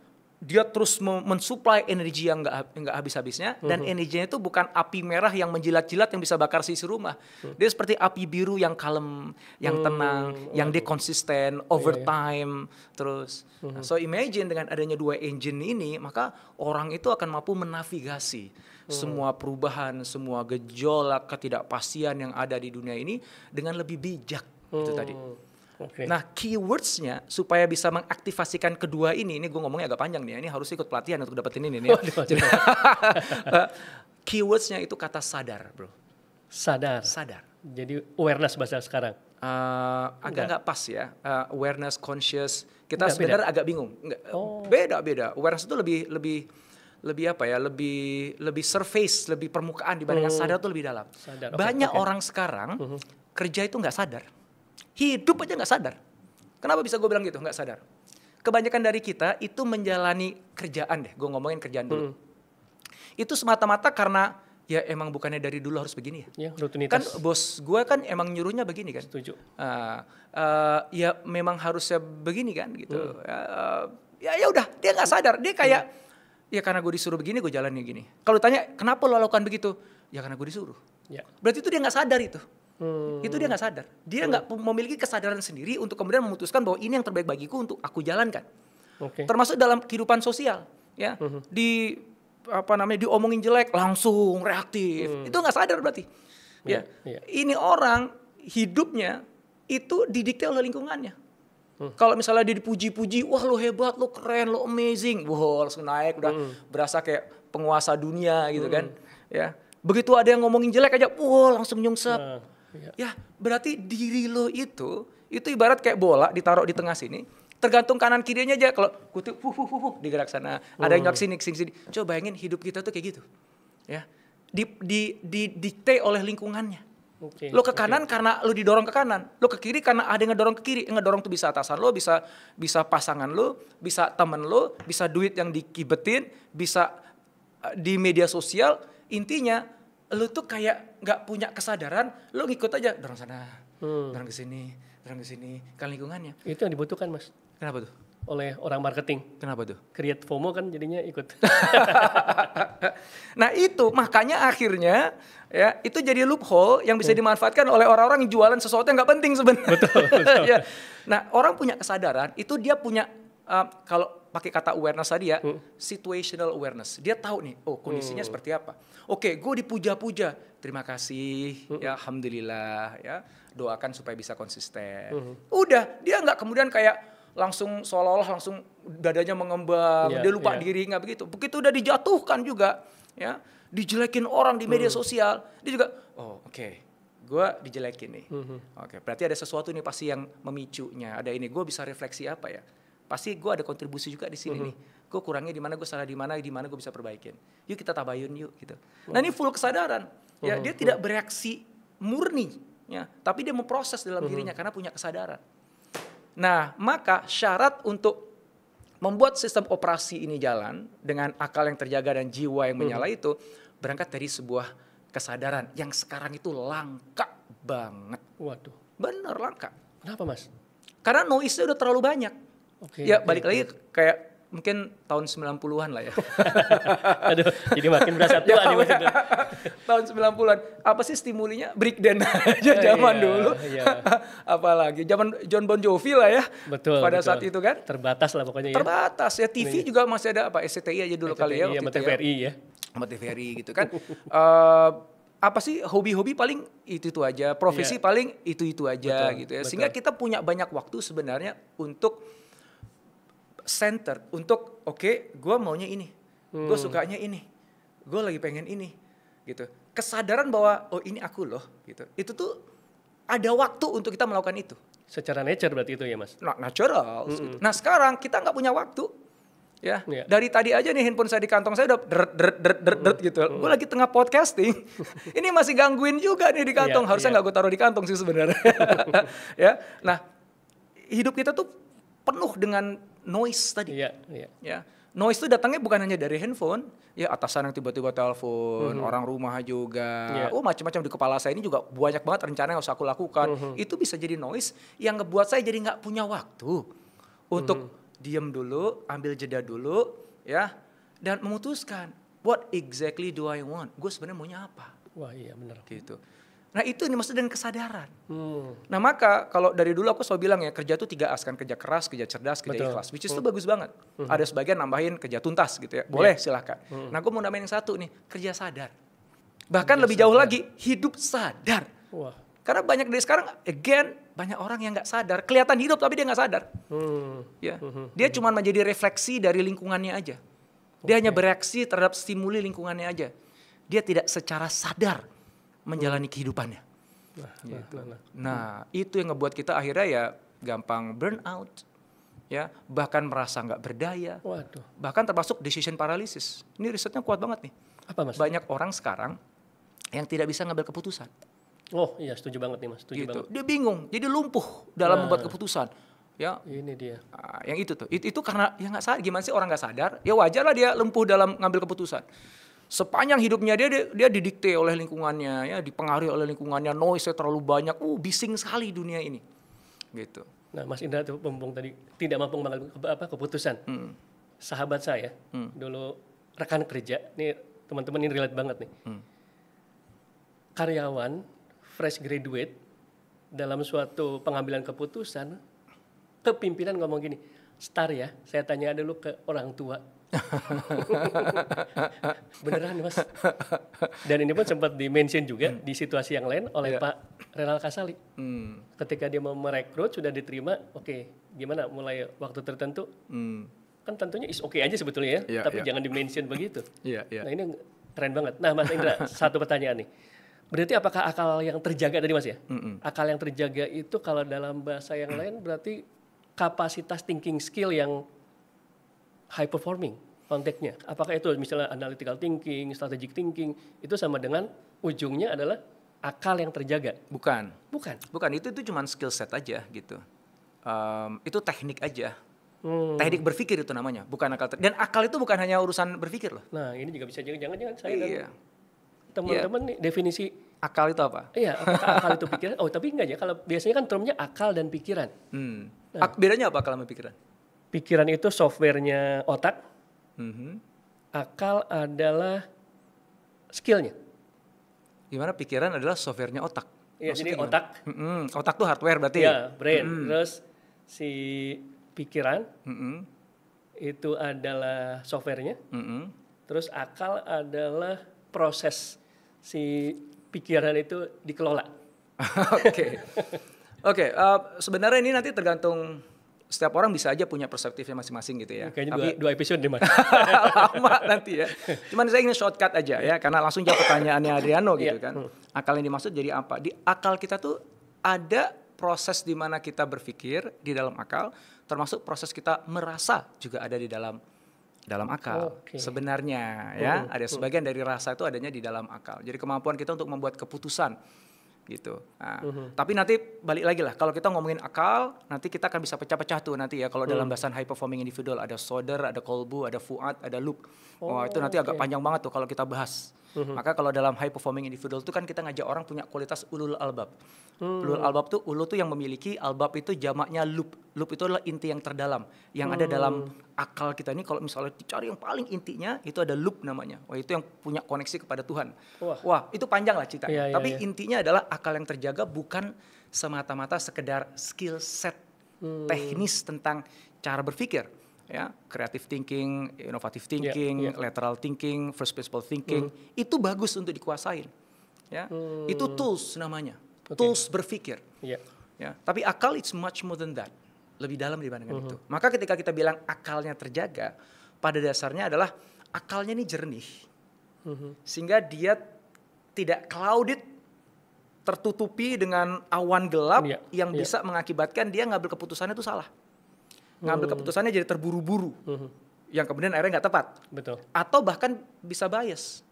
Dia terus mensuplai energi yang nggak habis-habisnya, dan energinya itu bukan api merah yang menjilat-jilat yang bisa bakar sisi rumah. Dia seperti api biru yang kalem, yang tenang, yang dia konsisten over time terus. Nah, imagine dengan adanya 2 engine ini, maka orang itu akan mampu menavigasi semua perubahan, semua gejolak, ketidakpastian yang ada di dunia ini dengan lebih bijak. Itu tadi. Nah, keywords-nya supaya bisa mengaktifasikan kedua ini gue ngomongnya agak panjang nih, ini harus ikut pelatihan untuk dapetin ini nih. Keywords-nya itu kata sadar, bro. Sadar. Jadi awareness bahasa sekarang. Agak nggak pas ya, awareness, conscious. Kita sebenarnya agak bingung. Beda. Awareness itu lebih apa ya? Lebih surface, lebih permukaan dibandingkan sadar itu lebih dalam. Banyak orang sekarang kerja itu nggak sadar. Hidup aja nggak sadar. Kenapa bisa gue bilang gitu, nggak sadar? Kebanyakan dari kita itu menjalani kerjaan deh, gue ngomongin kerjaan dulu. Itu semata-mata karena ya emang bukannya dari dulu harus begini ya. Rutinitas. Kan bos gue kan emang nyuruhnya begini kan. Setuju. Ya memang harusnya begini kan gitu. Ya udah, dia nggak sadar, dia kayak ya karena gue disuruh begini gue jalannya gini. Kalau tanya kenapa lo lakukan begitu, ya karena gue disuruh. Berarti itu dia nggak sadar itu. Itu dia nggak sadar. Dia nggak memiliki kesadaran sendiri untuk kemudian memutuskan bahwa ini yang terbaik bagiku untuk aku jalankan. Termasuk dalam kehidupan sosial, ya. Diomongin jelek langsung reaktif. Itu nggak sadar berarti. Ini orang hidupnya itu didikte oleh lingkungannya. Kalau misalnya dia dipuji-puji, wah lo hebat, lo keren, lo amazing, wah langsung naik, udah berasa kayak penguasa dunia gitu kan. Ya. Begitu ada yang ngomongin jelek aja, wah langsung nyungsep. Ya berarti diri lo itu ibarat kayak bola ditaruh di tengah sini, tergantung kanan kirinya aja. Kalau kutip digerak sana, ada yang nyok sini. Coba bayangin hidup kita tuh kayak gitu, ya, didikte oleh lingkungannya. Lo ke kanan karena lo didorong ke kanan, lo ke kiri karena ada yang ngedorong ke kiri. Yang ngedorong tuh bisa atasan lo, bisa pasangan lo, bisa temen lo, bisa duit yang dikibetin, bisa di media sosial. Intinya lu tuh kayak nggak punya kesadaran, lu ngikut aja dorong sana, dorong ke sini, kan lingkungannya. Itu yang dibutuhkan, Mas. Kenapa tuh? Oleh orang marketing. Kenapa tuh? Create FOMO kan jadinya ikut. Nah itu makanya akhirnya ya itu jadi loophole yang bisa dimanfaatkan oleh orang-orang yang jualan sesuatu yang nggak penting sebenarnya. Betul. Ya. Nah orang punya kesadaran itu dia punya kalau pakai kata awareness tadi ya, situational awareness. Dia tahu nih, oh kondisinya seperti apa. Oke, gue dipuja-puja, terima kasih, ya alhamdulillah, ya doakan supaya bisa konsisten. Udah, dia nggak kemudian kayak langsung seolah-olah langsung dadanya mengembang, dia lupa diri, nggak begitu. Begitu udah dijatuhkan juga, ya dijelekin orang di media sosial, dia juga, oh oke, gue dijelekin nih. Oke, berarti ada sesuatu nih pasti yang memicunya, ada ini, gue bisa refleksi apa ya? Pasti gue ada kontribusi juga di sini nih. Gue kurangnya di mana, gue salah di mana gue bisa perbaikin. Yuk kita tabayun yuk gitu. Nah ini full kesadaran. Ya dia tidak bereaksi murni, ya, tapi dia memproses dalam dirinya karena punya kesadaran. Nah maka syarat untuk membuat sistem operasi ini jalan dengan akal yang terjaga dan jiwa yang menyala itu berangkat dari sebuah kesadaran yang sekarang itu langka banget. Waduh. Bener langka. Kenapa, Mas? Karena noise-nya udah terlalu banyak. Balik lagi kayak mungkin tahun 90-an lah ya. Aduh, jadi makin berasa tua nih Mas. Tahun 90-an. Apa sih stimulinya? Breakdance aja zaman dulu. Apalagi zaman John Bon Jovi lah ya. Betul. Pada saat itu kan. Terbatas lah pokoknya ya. Terbatas ya. TV juga masih ada apa? SCTI aja dulu kali ya. Sama TVRI ya. Sama TVRI gitu kan. Apa sih hobi-hobi paling itu aja. Profesi paling itu aja gitu ya. Sehingga kita punya banyak waktu sebenarnya untuk center untuk gue maunya ini, gue sukanya ini, gue lagi pengen ini, gitu. Kesadaran bahwa oh ini aku loh, gitu. Itu tuh ada waktu untuk kita melakukan itu. Secara nature berarti itu ya Mas? Natural. Gitu. Nah sekarang kita nggak punya waktu. Ya, dari tadi aja nih handphone saya di kantong saya udah deret gitu. Gue lagi tengah podcasting. Ini masih gangguin juga nih di kantong. Harusnya nggak gue taruh di kantong sih sebenarnya. Ya, nah hidup kita tuh penuh dengan noise tadi. Ya, noise itu datangnya bukan hanya dari handphone. Ya atasan yang tiba-tiba telepon, orang rumah juga. Oh macam-macam di kepala saya ini juga banyak banget rencana yang harus aku lakukan. Itu bisa jadi noise yang ngebuat saya jadi nggak punya waktu untuk diam dulu, ambil jeda dulu, ya, dan memutuskan what exactly do I want. Gue sebenarnya maunya apa? Wah iya benar. Gitu. Nah itu yang dimaksud dengan kesadaran. Nah maka kalau dari dulu aku selalu bilang ya kerja itu 3 As kan, kerja keras, kerja cerdas, kerja ikhlas. Which is itu bagus banget. Ada sebagian nambahin kerja tuntas gitu ya. Boleh silahkan. Nah gue mau nambahin yang satu nih, kerja sadar. Bahkan lebih jauh lagi, hidup sadar. Wah. Karena banyak dari sekarang, again banyak orang yang nggak sadar. Kelihatan hidup tapi dia nggak sadar. Ya, dia cuma menjadi refleksi dari lingkungannya aja. Dia hanya bereaksi terhadap stimuli lingkungannya aja. Dia tidak secara sadar menjalani kehidupannya. Nah, itu yang ngebuat kita akhirnya ya gampang burn out, ya, bahkan merasa nggak berdaya, bahkan termasuk decision paralysis. Ini risetnya kuat banget nih. Apa Mas? Banyak orang sekarang yang tidak bisa ngambil keputusan. Oh iya setuju banget nih Mas, setuju banget. Dia bingung, jadi lumpuh dalam membuat keputusan. Ya, ini dia. Yang itu tuh, itu karena ya nggak sadar. Gimana sih orang nggak sadar? Ya wajar lah dia lumpuh dalam ngambil keputusan. Sepanjang hidupnya dia didikte oleh lingkungannya, ya dipengaruhi oleh lingkungannya, noise terlalu banyak, bising sekali dunia ini, gitu. Nah Mas Indra tuh mumpung tadi tidak mampu mengambil keputusan. Sahabat saya dulu rekan kerja, nih teman-teman ini relate banget nih. Karyawan fresh graduate dalam suatu pengambilan keputusan, kepimpinan ngomong gini, Star ya, saya tanya dulu ke orang tua. Beneran Mas. Dan ini pun sempat di-mention juga di situasi yang lain oleh Pak Renal Kasali. Ketika dia mau merekrut, sudah diterima, oke, gimana mulai waktu tertentu, kan tentunya is oke aja sebetulnya ya, tapi jangan di-mention begitu. Nah ini keren banget. Nah Mas Indra, satu pertanyaan nih. Berarti apakah akal yang terjaga tadi Mas ya? Akal yang terjaga itu kalau dalam bahasa yang lain berarti kapasitas thinking skill yang high performing konteksnya. Apakah itu misalnya analytical thinking, strategic thinking, itu sama dengan ujungnya adalah akal yang terjaga? Bukan, itu cuma skill set aja gitu. Itu teknik aja. Teknik berpikir itu namanya, bukan akal. Dan akal itu bukan hanya urusan berpikir loh. Nah ini juga bisa jangan-jangan saya dan teman-teman nih definisi akal itu apa? Iya, apakah akal itu pikiran? Oh tapi enggak ya, kalau biasanya kan termnya akal dan pikiran. Nah, bedanya apa akal sama pikiran? Pikiran itu softwarenya otak, akal adalah skillnya. Gimana pikiran adalah softwarenya otak? Iya, jadi gimana? Otak. Otak tuh hardware berarti? Ya, brain. Terus si pikiran itu adalah softwarenya. Terus akal adalah proses si pikiran itu dikelola. Oke. Sebenarnya ini nanti tergantung. Setiap orang bisa aja punya perspektifnya masing-masing gitu ya. Kayaknya tapi dua episode deh Mas. Lama nanti ya. Cuman saya ingin shortcut aja ya, karena langsung jawab pertanyaannya Adriano gitu kan. Akal yang dimaksud jadi apa? Di akal kita tuh ada proses di mana kita berpikir di dalam akal, termasuk proses kita merasa juga ada di dalam akal. Sebenarnya ya, ada sebagian dari rasa itu adanya di dalam akal. Jadi kemampuan kita untuk membuat keputusan gitu. Nah, tapi nanti balik lagi lah, kalau kita ngomongin akal, nanti kita akan bisa pecah-pecah tuh nanti ya. Kalau dalam bahasan high performing individual ada Soder, ada Kolbu, ada Fuad, ada Luke. Itu nanti agak panjang banget tuh kalau kita bahas. Maka kalau dalam high performing individual itu kan kita ngajak orang punya kualitas ulul albab. Ulul albab tuh, ulu tuh yang memiliki, albab itu jamaknya loop. Loop itu adalah inti yang terdalam, yang ada dalam akal kita ini. Kalau misalnya dicari yang paling intinya, itu ada loop namanya. Itu yang punya koneksi kepada Tuhan. Wah itu panjang lah ceritanya. Tapi intinya adalah akal yang terjaga bukan semata-mata sekedar skill set teknis tentang cara berpikir. Ya, creative thinking, innovative thinking, lateral thinking, first principle thinking, itu bagus untuk dikuasain. Ya, itu tools namanya, tools berpikir. Ya, tapi akal it's much more than that, lebih dalam dibandingkan itu. Maka ketika kita bilang akalnya terjaga, pada dasarnya adalah akalnya ini jernih, Sehingga dia tidak clouded, tertutupi dengan awan gelap yang bisa mengakibatkan dia ngambil keputusannya itu salah. Ngambil keputusannya jadi terburu-buru. Yang kemudian akhirnya nggak tepat. Betul. Atau bahkan bisa bias.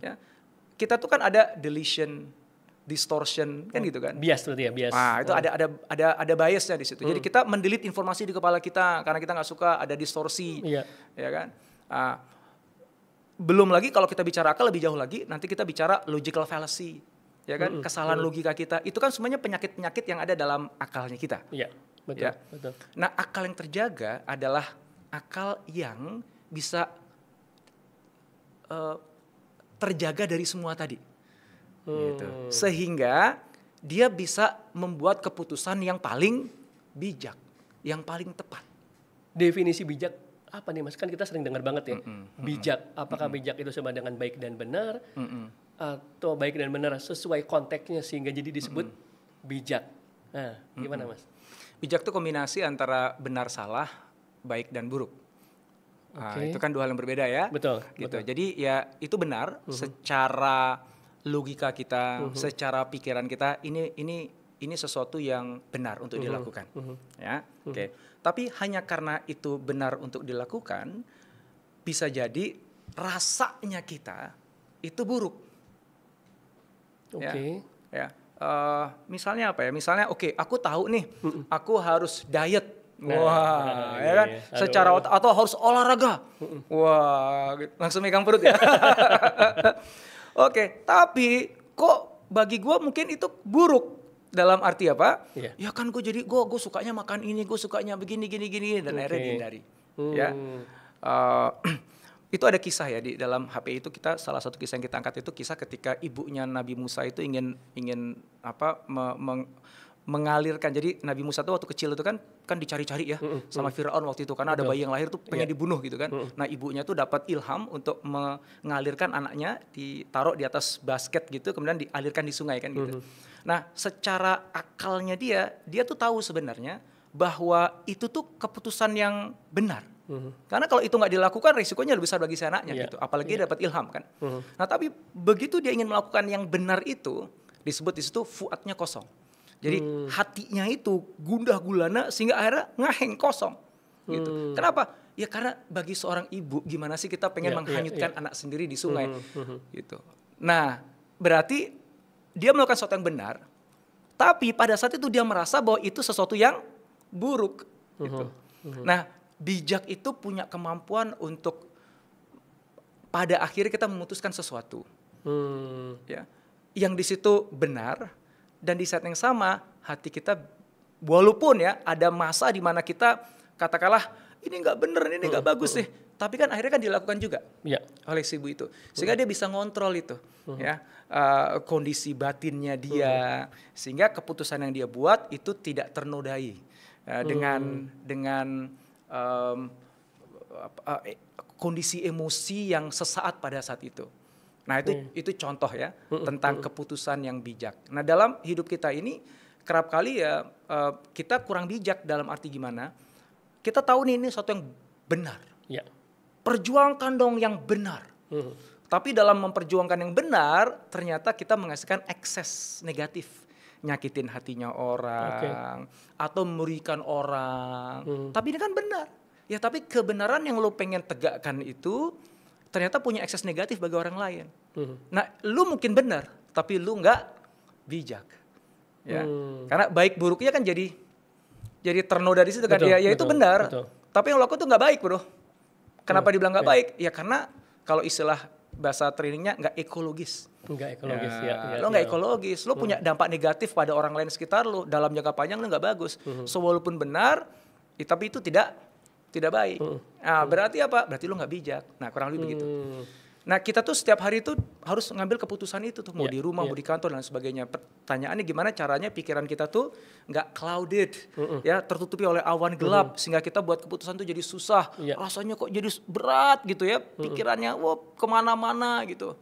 Ya. Kita tuh kan ada deletion, distortion, kan gitu kan. Bias tuh dia, bias. Nah, itu ada biasnya di situ. Jadi kita mendelete informasi di kepala kita karena kita nggak suka, ada distorsi. Ya kan. Belum lagi kalau kita bicara akal lebih jauh lagi, nanti kita bicara logical fallacy. Ya kan, kesalahan logika kita. Itu kan semuanya penyakit-penyakit yang ada dalam akalnya kita. Iya, betul, ya. betul. Nah, akal yang terjaga adalah akal yang bisa terjaga dari semua tadi. Gitu. Sehingga dia bisa membuat keputusan yang paling bijak, yang paling tepat. Definisi bijak apa nih Mas? Kan kita sering dengar banget ya. Bijak, apakah bijak itu sama dengan baik dan benar? Atau baik dan benar sesuai konteksnya sehingga jadi disebut bijak. Nah, gimana Mas? Bijak itu kombinasi antara benar salah, baik dan buruk. Itu kan dua hal yang berbeda ya. Betul. Gitu. Betul. Jadi ya itu benar secara logika kita, secara pikiran kita ini sesuatu yang benar untuk dilakukan. Ya. Oke. Tapi hanya karena itu benar untuk dilakukan, bisa jadi rasanya kita itu buruk. Oke. Ya. Misalnya apa ya? Misalnya aku tahu nih, aku harus diet. Ya kan? Iya. Secara atau harus olahraga. Wah, langsung megang perut ya. Oke, tapi kok bagi gue mungkin itu buruk. Dalam arti apa? Ya kan gue sukanya makan ini, gue sukanya begini dan akhirnya dihindari. Ya. Itu ada kisah ya di dalam HP itu, kita salah satu kisah yang kita angkat itu kisah ketika ibunya Nabi Musa itu ingin mengalirkan. Jadi Nabi Musa tuh waktu kecil itu kan dicari-cari ya sama Firaun waktu itu karena ada bayi yang lahir tuh pengen dibunuh gitu kan. Nah, ibunya tuh dapat ilham untuk mengalirkan anaknya, ditaruh di atas basket gitu, kemudian dialirkan di sungai kan gitu. Nah, secara akalnya dia tuh tahu sebenarnya bahwa itu tuh keputusan yang benar. Karena kalau itu nggak dilakukan risikonya lebih besar bagi si anaknya gitu. Apalagi dapat ilham kan. Nah, tapi begitu dia ingin melakukan yang benar itu, disebut di situ fuadnya kosong. Jadi hatinya itu gundah gulana sehingga akhirnya ngaheng kosong gitu. Kenapa? Ya karena bagi seorang ibu gimana sih kita pengen menghanyutkan anak sendiri di sungai gitu. Nah, berarti dia melakukan sesuatu yang benar, tapi pada saat itu dia merasa bahwa itu sesuatu yang buruk gitu. Nah, bijak itu punya kemampuan untuk pada akhirnya kita memutuskan sesuatu. Ya. Yang di situ benar. Dan di saat yang sama hati kita walaupun ya ada masa di mana kita katakanlah ini nggak bener, ini nggak bagus sih, tapi kan akhirnya kan dilakukan juga oleh si ibu itu, sehingga dia bisa ngontrol itu ya kondisi batinnya dia, sehingga keputusan yang dia buat itu tidak ternodai dengan kondisi emosi yang sesaat pada saat itu. Nah, itu contoh ya tentang keputusan yang bijak. Nah, dalam hidup kita ini kerap kali ya kita kurang bijak dalam arti gimana? Kita tahu nih ini sesuatu yang benar. Perjuangkan dong yang benar. Tapi dalam memperjuangkan yang benar ternyata kita menghasilkan ekses negatif, nyakitin hatinya orang atau merugikan orang. Tapi ini kan benar. Ya, tapi kebenaran yang lo pengen tegakkan itu ternyata punya ekses negatif bagi orang lain. Nah, lu mungkin benar, tapi lu nggak bijak. Ya. Karena baik buruknya kan jadi ternoda di situ kan. Ya itu benar. Tapi yang lo lakukan tuh nggak baik, bro. Kenapa dibilang nggak baik? Ya karena kalau istilah bahasa trainingnya nggak ekologis. Nggak ekologis lo nggak ekologis. Lo punya dampak negatif pada orang lain sekitar lo. Dalam jangka panjang lo nggak bagus. So walaupun benar, tapi itu tidak baik. Nah, berarti apa? Berarti lo nggak bijak. Nah, kurang lebih begitu. Nah, kita tuh setiap hari itu harus ngambil keputusan itu tuh, mau di rumah, mau di kantor dan sebagainya. Pertanyaannya gimana caranya pikiran kita tuh nggak clouded, ya tertutupi oleh awan gelap sehingga kita buat keputusan tuh jadi susah. Rasanya kok jadi berat gitu ya, pikirannya kemana-mana gitu.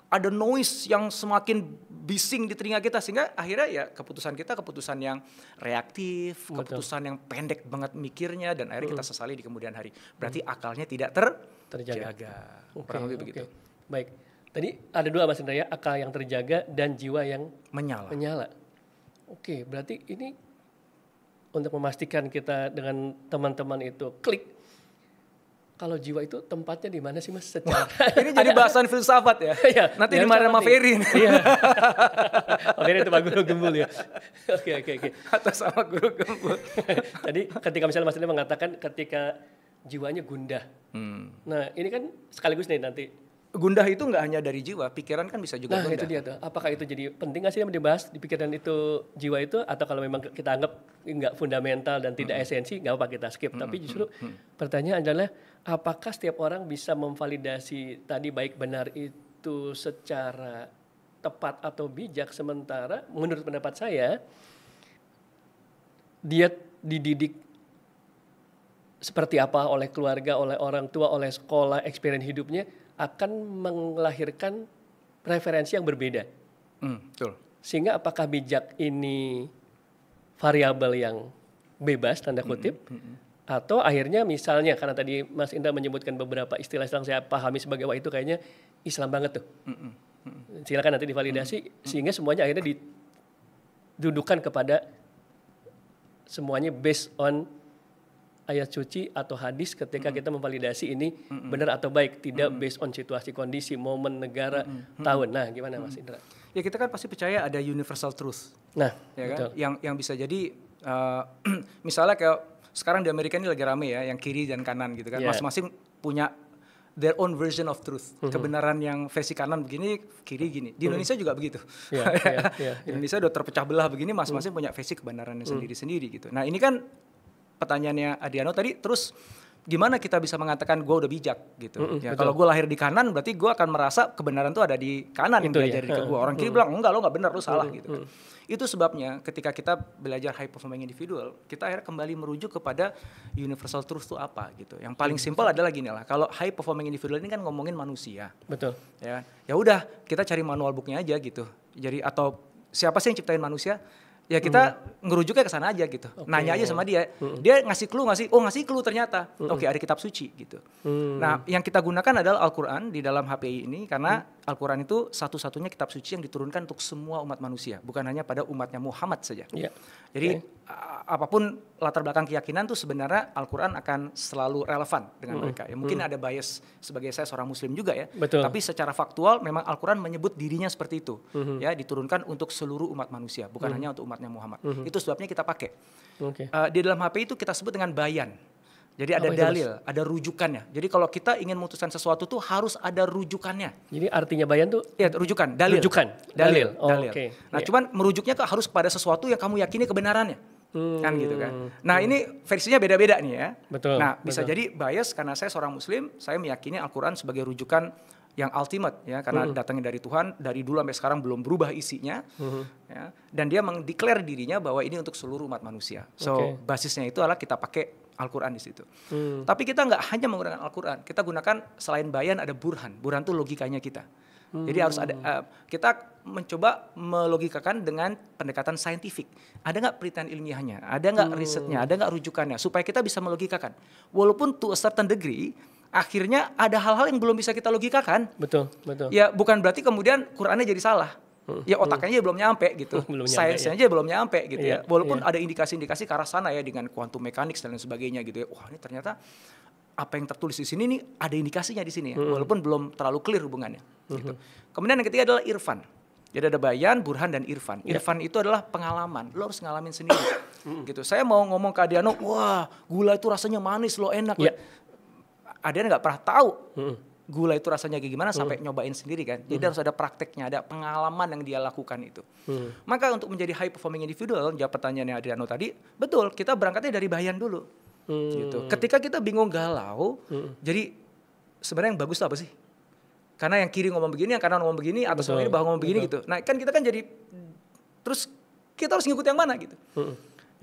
Ada noise yang semakin bising di telinga kita sehingga akhirnya ya keputusan kita keputusan yang reaktif, keputusan yang pendek banget mikirnya dan akhirnya kita sesali di kemudian hari. Berarti akalnya tidak terjaga. Kurang lebih begitu. Baik. Tadi ada dua Mas Indra ya, akal yang terjaga dan jiwa yang menyala. Oke, berarti ini untuk memastikan kita dengan teman-teman itu klik. Kalau jiwa itu tempatnya di mana sih Mas? Ini jadi bahasan filsafat ya. Iya, Nanti dimarahin sama Ferry. Iya. Ferry itu Pak Guru Gembul ya. Oke. Atau sama Guru Gembul. Tadi ketika misalnya Mas Indra mengatakan ketika jiwanya gundah. Nah ini kan sekaligus nih nanti. Gundah itu nggak hanya dari jiwa, pikiran kan bisa juga gundah. Nah itu dia tuh. Apakah itu jadi penting nggak sih dibahas di pikiran itu jiwa itu, atau kalau memang kita anggap nggak fundamental dan tidak esensi, nggak apa kita skip. Tapi justru pertanyaan adalah apakah setiap orang bisa memvalidasi tadi baik benar itu secara tepat atau bijak, sementara menurut pendapat saya dia dididik seperti apa oleh keluarga, oleh orang tua, oleh sekolah, experience hidupnya akan melahirkan preferensi yang berbeda. Betul. Sehingga apakah bijak ini variabel yang bebas tanda kutip, atau akhirnya misalnya karena tadi Mas Indra menyebutkan beberapa istilah yang saya pahami sebagai wah itu kayaknya Islam banget tuh. Silakan nanti divalidasi sehingga semuanya akhirnya didudukan kepada semuanya based on ayat suci atau hadis ketika kita memvalidasi ini benar atau baik, tidak based on situasi, kondisi, momen, negara, tahun. Nah, gimana Mas Indra? Ya kita kan pasti percaya ada universal truth. Nah, ya kan? Yang bisa jadi misalnya kayak sekarang di Amerika ini lagi rame ya, yang kiri dan kanan gitu kan. Masing-masing punya their own version of truth. Kebenaran yang versi kanan begini, kiri gini. Di Indonesia juga begitu. Indonesia udah terpecah belah begini, masing-masing punya versi kebenarannya sendiri-sendiri gitu. Nah, ini kan pertanyaannya Adriano tadi, terus gimana kita bisa mengatakan gue udah bijak gitu. Ya kalau gue lahir di kanan berarti gue akan merasa kebenaran tuh ada di kanan yang diajarin ke gue. Orang kiri bilang enggak, lo nggak benar, lo salah gitu kan. Itu sebabnya ketika kita belajar high performing individual, kita akhirnya kembali merujuk kepada universal truth itu apa gitu. Yang paling simpel adalah gini lah, kalau high performing individual ini kan ngomongin manusia. Betul. Ya udah kita cari manual booknya aja gitu. Jadi atau siapa sih yang ciptain manusia? Ya kita ngerujuknya ke sana aja gitu. Nanya aja sama dia. Dia ngasih clue ngasih clue ternyata. Oke, ada kitab suci gitu. Nah, yang kita gunakan adalah Al-Qur'an di dalam HPI ini karena Al-Qur'an itu satu-satunya kitab suci yang diturunkan untuk semua umat manusia, bukan hanya pada umatnya Muhammad saja. Jadi apapun latar belakang keyakinan tuh sebenarnya Al-Qur'an akan selalu relevan dengan mereka. Ya mungkin ada bias sebagai saya seorang muslim juga ya. Betul. Tapi secara faktual memang Al-Qur'an menyebut dirinya seperti itu. Ya, diturunkan untuk seluruh umat manusia, bukan hanya untuk umatnya Muhammad. Itu sebabnya kita pakai. Di dalam HP itu kita sebut dengan bayan. Jadi ada dalil, ada rujukannya. Jadi kalau kita ingin memutuskan sesuatu tuh harus ada rujukannya. Jadi artinya bayan tuh? Ya, rujukan, dalil. Dalil. Dalil. Nah, cuman merujuknya harus kepada sesuatu yang kamu yakini kebenarannya. Kan gitu kan. Nah, ini versinya beda-beda nih ya. Betul. Nah, bisa jadi bias karena saya seorang muslim, saya meyakini Al-Qur'an sebagai rujukan yang ultimate ya, karena datangnya dari Tuhan, dari dulu sampai sekarang belum berubah isinya. Ya, dan dia mendeklar dirinya bahwa ini untuk seluruh umat manusia. So, basisnya itu adalah kita pakai Al-Qur'an di situ. Tapi kita nggak hanya menggunakan Al-Qur'an, kita gunakan selain bayan ada burhan. Burhan itu logikanya kita. Jadi harus ada, kita mencoba melogikakan dengan pendekatan saintifik. Ada nggak penelitian ilmiahnya, ada nggak risetnya, ada nggak rujukannya, supaya kita bisa melogikakan. Walaupun to a certain degree, akhirnya ada hal-hal yang belum bisa kita logikakan. Betul. Ya bukan berarti kemudian Qur'annya jadi salah. Ya otaknya aja belum nyampe gitu, sainsnya aja belum nyampe gitu ya. Walaupun ada indikasi-indikasi ke arah sana ya dengan quantum mechanics dan lain sebagainya gitu ya. Wah, ini ternyata apa yang tertulis di sini nih ada indikasinya di sini ya. Walaupun belum terlalu clear hubungannya gitu. Kemudian yang ketiga adalah irfan. Jadi ada bayan, burhan dan irfan. Irfan itu adalah pengalaman. Lo harus ngalamin sendiri gitu. Saya mau ngomong ke Adiano, wah gula itu rasanya manis lo enak. Adiano nggak pernah tahu gula itu rasanya kayak gimana sampai nyobain sendiri kan. Jadi harus ada prakteknya, ada pengalaman yang dia lakukan itu. Maka untuk menjadi high performing individual, jawab pertanyaannya Adriano tadi, betul kita berangkatnya dari bayan dulu. Gitu. Ketika kita bingung galau, jadi sebenarnya yang bagus itu apa sih? Karena yang kiri ngomong begini, yang kanan ngomong begini, atas ngomong ini, bawah ngomong begini gitu. Nah kan kita kan jadi, terus kita harus ngikut yang mana gitu.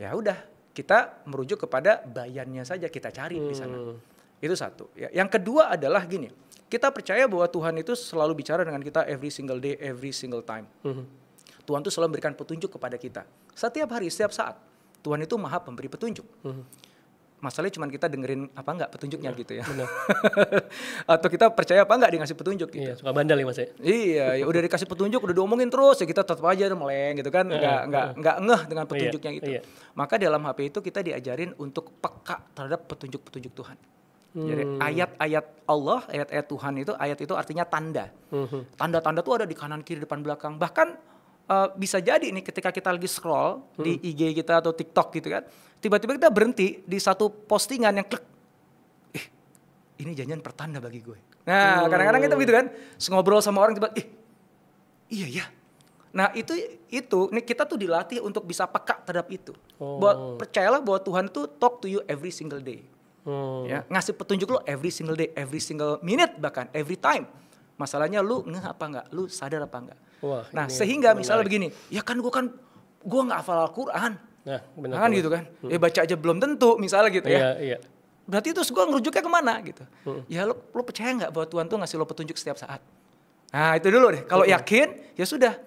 Ya udah, kita merujuk kepada bayannya saja, kita cari di sana. Itu satu. Ya. Yang kedua adalah gini, kita percaya bahwa Tuhan itu selalu bicara dengan kita every single day, every single time. Tuhan itu selalu memberikan petunjuk kepada kita. Setiap hari, setiap saat. Tuhan itu maha pemberi petunjuk. Masalahnya cuma kita dengerin apa enggak petunjuknya gitu ya. Benar. Atau kita percaya apa enggak dia ngasih petunjuk gitu. Iya, suka bandel ya Mas ya. Iya, ya udah dikasih petunjuk, udah diomongin terus ya kita tetap aja meleng gitu kan, nggak ngeh dengan petunjuknya gitu. Iya. Maka dalam HP itu kita diajarin untuk peka terhadap petunjuk-petunjuk Tuhan. Jadi ayat-ayat Allah, ayat-ayat Tuhan itu, ayat itu artinya tanda. Tanda-tanda tuh ada di kanan, kiri, depan, belakang. Bahkan bisa jadi nih ketika kita lagi scroll di IG kita atau TikTok gitu kan, tiba-tiba kita berhenti di satu postingan yang klik, ini janjian pertanda bagi gue. Nah kadang-kadang kita gitu kan, ngobrol sama orang tiba, iya ya. Nah itu nih kita tuh dilatih untuk bisa peka terhadap itu. Percayalah bahwa Tuhan tuh talk to you every single day. Ya, ngasih petunjuk lo every single day, every single minute, bahkan every time. Masalahnya lu ngeh apa enggak, lu sadar apa enggak. Wah, nah sehingga misalnya begini, ya kan gue nggak hafal Al-Quran. Nah, benar, kan gitu kan, baca aja belum tentu misalnya gitu ya. Iya. Berarti terus gue ngerujuknya kemana gitu. Ya lu percaya nggak bahwa Tuhan tuh ngasih lo petunjuk setiap saat. Nah itu dulu deh, kalau yakin ya sudah.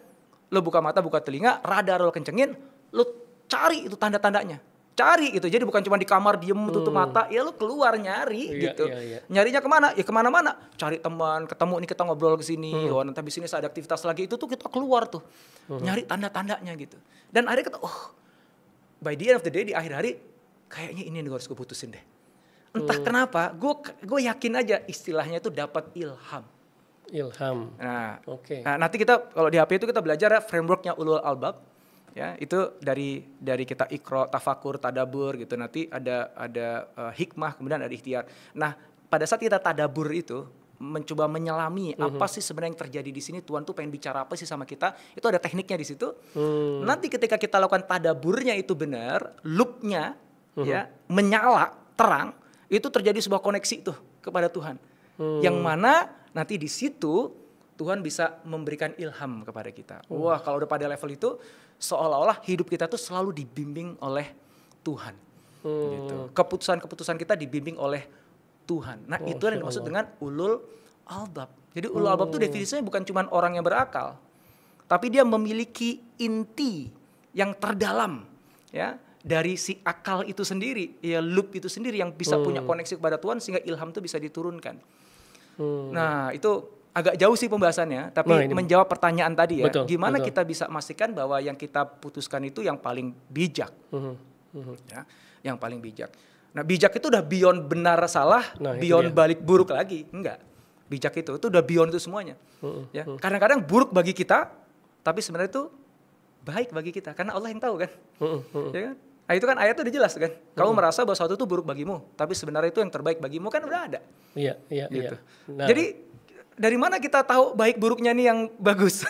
Lo buka mata, buka telinga, radar lo kencengin, lo cari itu tanda-tandanya. Cari gitu, jadi bukan cuma di kamar diem tutup mata, ya lo keluar nyari gitu. Iya. Nyarinya kemana? Ya kemana-mana. Cari teman, ketemu nih kita ngobrol ke sini, nanti habis ini ada aktivitas lagi, itu tuh kita keluar tuh. Nyari tanda-tandanya gitu. Dan akhirnya kita, by the end of the day, di akhir hari, kayaknya ini yang harus gue putusin deh. Entah kenapa, gue yakin aja istilahnya itu dapat ilham. Ilham. Nah, Oke. Nah, nanti kita kalau di HP itu kita belajar frameworknya ulul albab. Ya, itu dari kita ikro, tafakur, tadabur gitu. Nanti ada hikmah, kemudian ada ikhtiar. Nah, pada saat kita tadabur itu mencoba menyelami apa sih sebenarnya yang terjadi di sini, Tuhan tuh pengen bicara apa sih sama kita, itu ada tekniknya di situ. Nanti ketika kita lakukan tadaburnya itu benar, loopnya ya menyala terang, itu terjadi sebuah koneksi tuh kepada Tuhan. Yang mana nanti di situ Tuhan bisa memberikan ilham kepada kita. Wah, kalau udah pada level itu seolah-olah hidup kita tuh selalu dibimbing oleh Tuhan. Gitu. Keputusan-keputusan kita dibimbing oleh Tuhan. Nah, itu yang dimaksud dengan ulul albab. Jadi ulul albab itu definisinya bukan cuma orang yang berakal, tapi dia memiliki inti yang terdalam ya dari si akal itu sendiri, ya loop itu sendiri yang bisa punya koneksi kepada Tuhan sehingga ilham itu bisa diturunkan. Nah, itu agak jauh sih pembahasannya, tapi menjawab pertanyaan tadi ya, gimana kita bisa memastikan bahwa yang kita putuskan itu yang paling bijak, ya, yang paling bijak. Nah, bijak itu udah beyond benar salah, beyond balik buruk lagi, enggak. Bijak itu udah beyond itu semuanya. Ya, kadang-kadang buruk bagi kita, tapi sebenarnya itu baik bagi kita, karena Allah yang tahu kan. Ya kan? Nah, itu kan ayatnya udah jelas kan. Kamu merasa bahwa sesuatu itu buruk bagimu, tapi sebenarnya itu yang terbaik bagimu kan udah ada. Iya. Gitu. Nah. Jadi dari mana kita tahu baik buruknya nih yang bagus?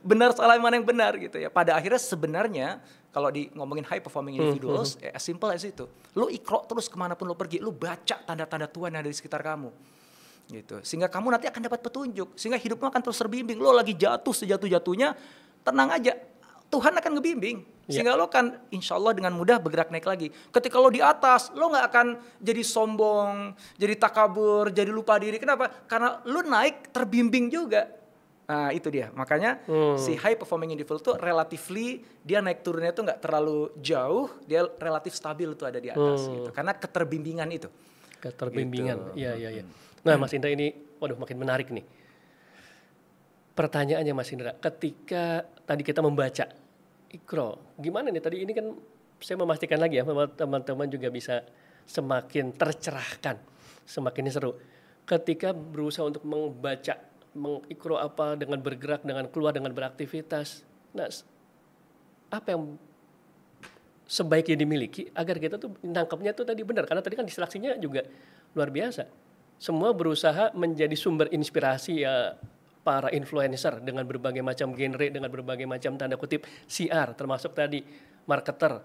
Benar salah mana yang benar gitu ya. Pada akhirnya sebenarnya kalau ngomongin high performing individuals, as simple as itu. Lu ikro terus kemanapun lu pergi, lu baca tanda-tanda Tuhan yang ada di sekitar kamu. Gitu. Sehingga kamu nanti akan dapat petunjuk. Sehingga hidupmu akan terus terbimbing. Lu lagi jatuh sejatuh-jatuhnya, tenang aja. Tuhan akan ngebimbing. Sehingga lo kan insya Allah dengan mudah bergerak naik lagi. Ketika lo di atas, lo gak akan jadi sombong, jadi takabur, jadi lupa diri. Kenapa? Karena lo naik terbimbing juga. Nah itu dia. Makanya si high performing individual tuh relatively dia naik turunnya tuh gak terlalu jauh. Dia relatif stabil tuh ada di atas gitu. Karena keterbimbingan itu. Keterbimbingan, iya. Nah Mas Indra ini, waduh makin menarik nih. Pertanyaannya Mas Indra, ketika tadi kita membaca Iqra, gimana nih tadi ini kan saya memastikan lagi ya bahwa teman-teman juga bisa semakin tercerahkan, semakin seru. Ketika berusaha untuk membaca, Iqra apa dengan bergerak, dengan keluar, dengan beraktivitas. Nah, apa yang sebaiknya dimiliki agar kita tuh nangkepnya tuh tadi benar, karena tadi kan distraksinya juga luar biasa. Semua berusaha menjadi sumber inspirasi ya. Para influencer dengan berbagai macam genre, dengan berbagai macam tanda kutip CR, termasuk tadi marketer,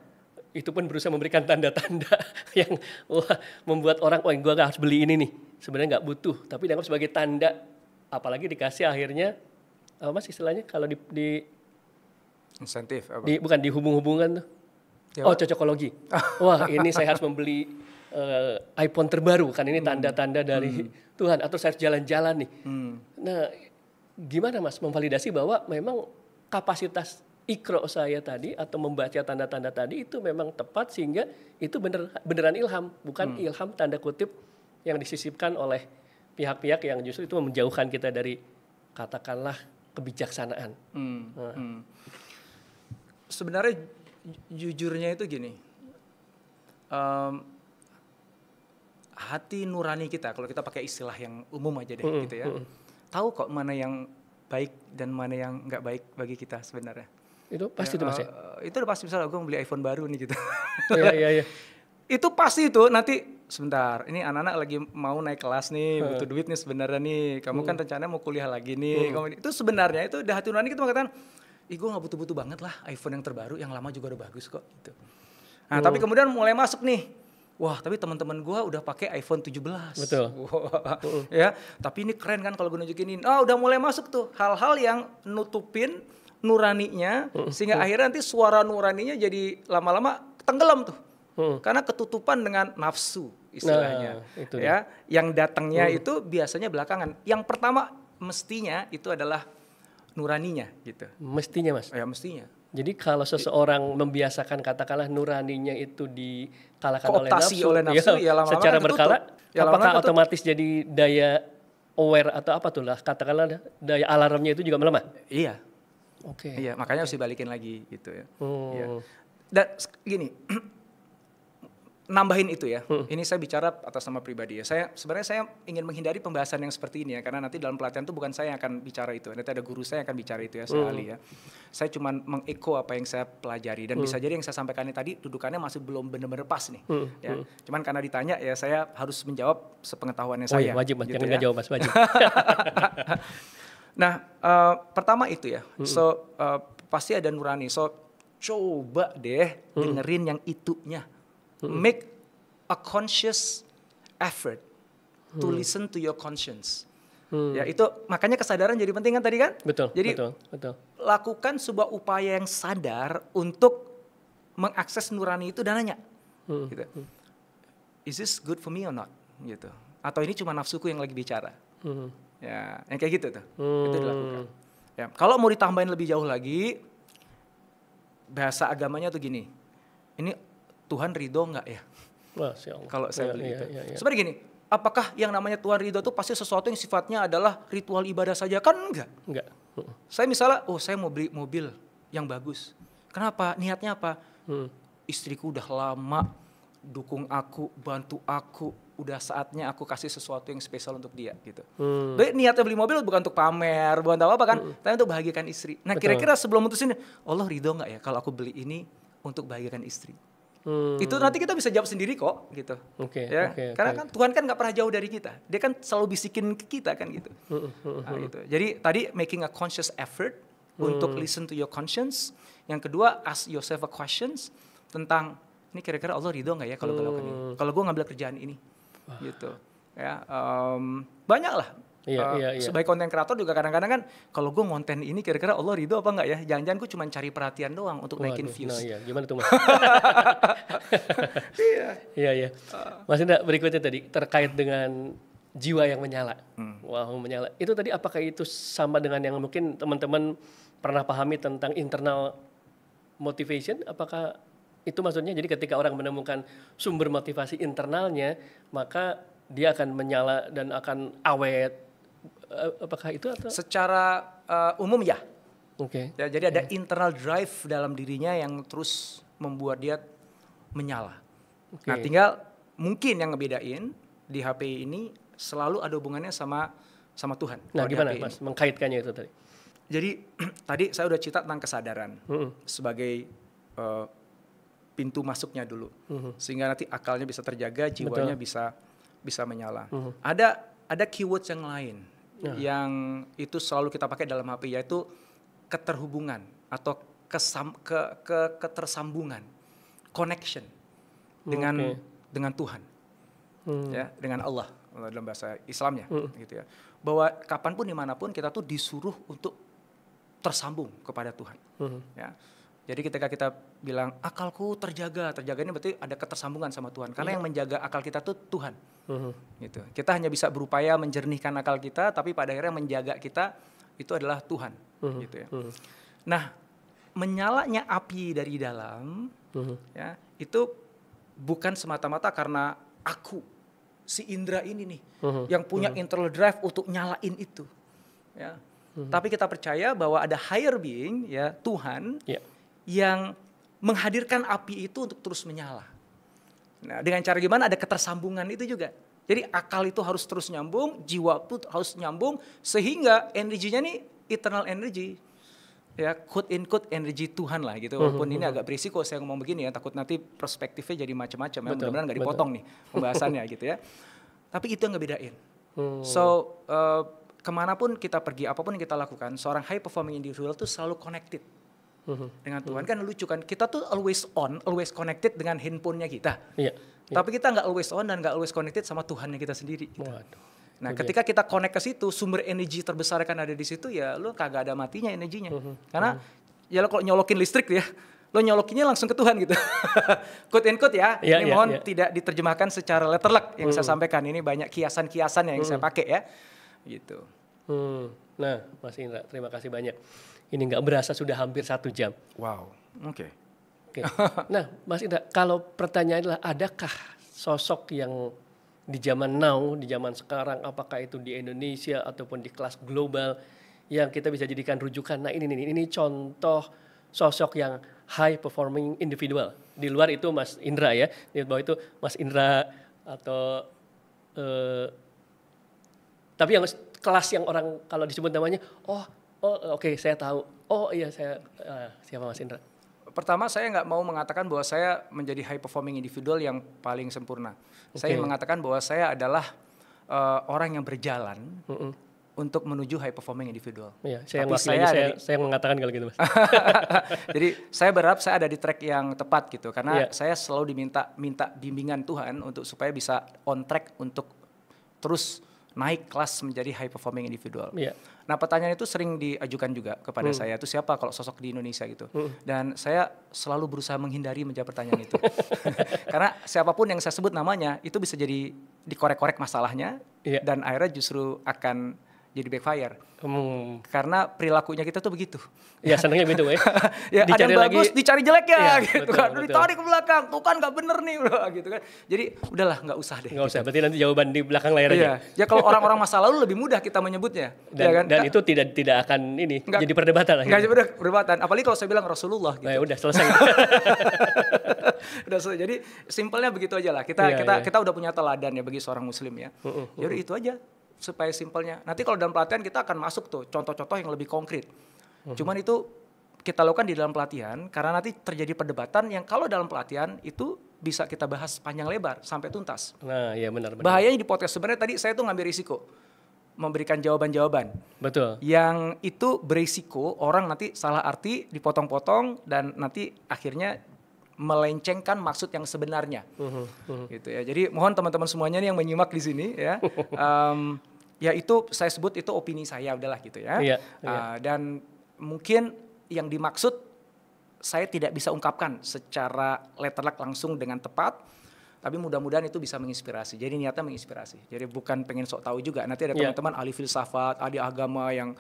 itu pun berusaha memberikan tanda-tanda yang membuat orang, gue harus beli ini nih. Sebenarnya nggak butuh, tapi dianggap sebagai tanda, apalagi dikasih akhirnya, Mas istilahnya kalau di insentif apa? Bukan di hubung-hubungan tuh. Ya, cocokologi. Wah ini saya harus membeli iPhone terbaru, kan ini tanda-tanda dari Tuhan, atau saya harus jalan-jalan nih. Nah, gimana Mas memvalidasi bahwa memang kapasitas Iqra saya tadi atau membaca tanda-tanda tadi itu memang tepat sehingga itu beneran ilham, bukan ilham tanda kutip yang disisipkan oleh pihak-pihak yang justru itu menjauhkan kita dari katakanlah kebijaksanaan. Sebenarnya jujurnya itu gini, hati nurani kita, kalau kita pakai istilah yang umum aja deh gitu ya, tahu kok mana yang baik dan mana yang nggak baik bagi kita sebenarnya. Itu pasti tuh Mas ya? Itu udah pasti, misalnya gue beli iPhone baru nih gitu. Iya. Itu pasti itu nanti sebentar, ini anak-anak lagi mau naik kelas nih, butuh duit nih sebenarnya nih. Kamu kan rencananya mau kuliah lagi nih. Itu sebenarnya itu udah hati nurani kita mengatakan, ih gue gak butuh-butuh banget lah iPhone yang terbaru, yang lama juga udah bagus kok gitu. Nah tapi kemudian mulai masuk nih, wah tapi teman-teman gue udah pakai iPhone 17. Betul. Ya, tapi ini keren kan kalau gue nunjukin ini. Udah mulai masuk tuh hal-hal yang nutupin nuraninya, sehingga akhirnya nanti suara nuraninya jadi lama-lama tenggelam tuh. Karena ketutupan dengan nafsu istilahnya. Itu ya, yang datangnya itu biasanya belakangan. Yang pertama mestinya itu adalah nuraninya gitu. Mestinya Mas. Ya mestinya. Jadi kalau seseorang membiasakan katakanlah nuraninya itu dikalahkan oleh nafsu ya lama-lama secara kan berkala, ya apakah otomatis jadi daya aware atau apa tuh lah, katakanlah daya alarmnya itu juga melemah? Iya. Oke. Iya, makanya harus dibalikin lagi gitu ya. Iya. Dan gini, nambahin itu ya. Ini saya bicara atas nama pribadi ya. Sebenarnya saya ingin menghindari pembahasan yang seperti ini ya, karena nanti dalam pelatihan itu bukan saya yang akan bicara itu. Nanti ada guru saya yang akan bicara itu ya, saya ahli ya. Saya cuma mengeko apa yang saya pelajari, dan bisa jadi yang saya sampaikan ini tadi dudukannya masih belum benar-benar pas nih. Ya. Cuman karena ditanya ya saya harus menjawab sepengetahuannya saya. Iya, wajib Mas, gitu jangan nggak jawab Mas, wajib. Nah, pertama itu ya. Pasti ada nurani. So coba deh dengerin yang itunya. Make a conscious effort to listen to your conscience. Ya, itu makanya kesadaran jadi penting kan tadi kan? Betul. Jadi betul. lakukan sebuah upaya yang sadar untuk mengakses nurani itu dan nanya. Gitu. Is this good for me or not? Gitu. Atau ini cuma nafsuku yang lagi bicara? Ya, yang kayak gitu tuh. Itu dilakukan. Ya, kalau mau ditambahin lebih jauh lagi, bahasa agamanya tuh gini. Ini Tuhan ridho nggak ya? Kalau saya beli itu. Sebenarnya gini, apakah yang namanya Tuhan ridho itu pasti sesuatu yang sifatnya adalah ritual ibadah saja? Kan enggak. Saya misalnya, saya mau beli mobil yang bagus. Kenapa? Niatnya apa? Istriku udah lama dukung aku, bantu aku. Udah saatnya aku kasih sesuatu yang spesial untuk dia gitu. Jadi niatnya beli mobil bukan untuk pamer, bukan tahu apa kan, tapi untuk bahagiakan istri. Nah kira-kira sebelum mutusin, Allah ridho nggak ya kalau aku beli ini untuk bahagiakan istri? Itu nanti kita bisa jawab sendiri kok gitu. Karena kan Tuhan kan nggak pernah jauh dari kita. Dia kan selalu bisikin ke kita kan gitu. Nah, gitu. Jadi tadi making a conscious effort untuk listen to your conscience. Yang kedua, ask yourself a questions tentang ini kira-kira Allah ridho nggak ya kalau gue lakukan ini? Kalau gue ngambil kerjaan ini, gitu. Ya, banyak lah. Iya. Sebagai konten kreator juga kadang-kadang kan kalau gue ngonten ini kira-kira Allah ridho apa enggak ya? Jangan-jangan gue cuma cari perhatian doang untuk naikin views. Nah, iya. Gimana tuh Mas? Iya. Mas Indra, berikutnya tadi terkait dengan jiwa yang menyala. Wow, menyala. Itu tadi apakah itu sama dengan yang mungkin teman-teman pernah pahami tentang internal motivation? Apakah itu maksudnya jadi ketika orang menemukan sumber motivasi internalnya, maka dia akan menyala dan akan awet. Apakah itu atau? Secara umum ya. Ya, jadi ada internal drive dalam dirinya yang terus membuat dia menyala. Nah, tinggal mungkin yang ngebedain di HPI ini selalu ada hubungannya sama Tuhan. Nah, gimana Mas mengkaitkannya itu tadi? Jadi tadi saya udah cerita tentang kesadaran sebagai pintu masuknya dulu, sehingga nanti akalnya bisa terjaga, jiwanya bisa menyala. Ada keywords yang lain yang itu selalu kita pakai dalam HP, yaitu keterhubungan atau ketersambungan, connection dengan Tuhan, ya, dengan Allah dalam bahasa Islamnya, gitu ya. Bahwa kapanpun dimanapun kita tuh disuruh untuk tersambung kepada Tuhan, ya. Jadi ketika kita bilang akalku terjaga ini berarti ada ketersambungan sama Tuhan. Karena yang menjaga akal kita tuh Tuhan. Gitu. Kita hanya bisa berupaya menjernihkan akal kita, tapi pada akhirnya menjaga kita itu adalah Tuhan. Gitu ya. Nah, menyalanya api dari dalam, ya, itu bukan semata-mata karena aku, si Indra ini nih, yang punya internal drive untuk nyalain itu. Ya. Tapi kita percaya bahwa ada higher being, ya, Tuhan, yang menghadirkan api itu untuk terus menyala. Nah, dengan cara gimana? Ada ketersambungan itu juga. Jadi akal itu harus terus nyambung, jiwa itu harus nyambung, sehingga energinya nih eternal energy. Ya, quote in quote energi Tuhan lah gitu. Walaupun ini agak berisiko saya ngomong begini ya, takut nanti perspektifnya jadi macam-macam ya. Mudah-mudahan nggak dipotong nih pembahasannya gitu ya. Tapi itu yang ngebedain. So kemanapun kita pergi, apapun yang kita lakukan, seorang high performing individual tuh selalu connected dengan Tuhan. Kan lucu kan, kita tuh always on, always connected dengan handphonenya kita. Tapi kita nggak always on dan nggak always connected sama Tuhannya kita sendiri. Gitu. Nah, ketika kita connect ke situ, sumber energi terbesar kan ada di situ, ya lo kagak ada matinya energinya. Karena ya lo kalau nyolokin listrik ya, lo nyolokinnya langsung ke Tuhan gitu. Quote and quote ya, ini mohon tidak diterjemahkan secara letterlek yang saya sampaikan. Ini banyak kiasan-kiasan yang saya pakai ya. Gitu. Nah, Mas Indra, terima kasih banyak. Ini nggak berasa sudah hampir 1 jam. Wow, oke. Nah, Mas Indra, kalau pertanyaannya adalah, adakah sosok yang di zaman now, di zaman sekarang, apakah itu di Indonesia ataupun di kelas global, yang kita bisa jadikan rujukan? Nah, ini contoh sosok yang high performing individual. Di luar itu Mas Indra ya, di bawah itu Mas Indra atau tapi yang kelas yang orang kalau disebut namanya, oke, saya tahu. Oh iya, saya siapa Mas Indra? Pertama, saya nggak mau mengatakan bahwa saya menjadi high performing individual yang paling sempurna. Saya mengatakan bahwa saya adalah orang yang berjalan untuk menuju high performing individual. Iya, saya mengatakan kalau gitu, Mas. Jadi saya berharap saya ada di track yang tepat gitu, karena saya selalu minta bimbingan Tuhan untuk supaya bisa on track untuk terus naik kelas menjadi high performing individual. Nah, pertanyaan itu sering diajukan juga kepada saya, itu siapa kalau sosok di Indonesia gitu. Dan saya selalu berusaha menghindari menjawab pertanyaan itu. Karena siapapun yang saya sebut namanya itu bisa jadi dikorek-korek masalahnya dan akhirnya justru akan jadi backfire. Karena perilakunya kita tuh begitu. Ya, senangnya begitu ya. Ya, ada yang bagus lagi, dicari jelek ya, gitu betul, kan. Betul. Ditarik ke belakang, tuh kan nggak bener nih, gitu kan. Jadi udahlah, nggak usah deh. Nggak usah, berarti nanti jawaban di belakang layar aja. Ya kalau orang-orang masa lalu lebih mudah kita menyebutnya. Dan itu tidak akan jadi perdebatan. Nggak jadi perdebatan, apalagi kalau saya bilang Rasulullah. Gitu. Udah selesai. Udah selesai. Jadi simpelnya begitu aja lah. Kita udah punya teladan ya bagi seorang Muslim ya. Jadi itu aja. Supaya simpelnya. Nanti kalau dalam pelatihan kita akan masuk tuh contoh-contoh yang lebih konkret. Cuman itu kita lakukan di dalam pelatihan karena nanti terjadi perdebatan yang kalau dalam pelatihan itu bisa kita bahas panjang lebar sampai tuntas. Nah, iya benar. Bahayanya di podcast sebenarnya tadi saya tuh ngambil risiko memberikan jawaban-jawaban. Betul. Yang itu berisiko orang nanti salah arti, dipotong-potong dan nanti akhirnya melencengkan maksud yang sebenarnya. Gitu ya. Jadi mohon teman-teman semuanya nih yang menyimak di sini ya. Ya itu saya sebut itu opini saya udahlah gitu ya. Dan mungkin yang dimaksud saya tidak bisa ungkapkan secara letterlek langsung dengan tepat, tapi mudah-mudahan itu bisa menginspirasi. Jadi niatnya menginspirasi. Jadi bukan pengen sok tahu juga. Nanti ada teman-teman ahli filsafat, ahli agama yang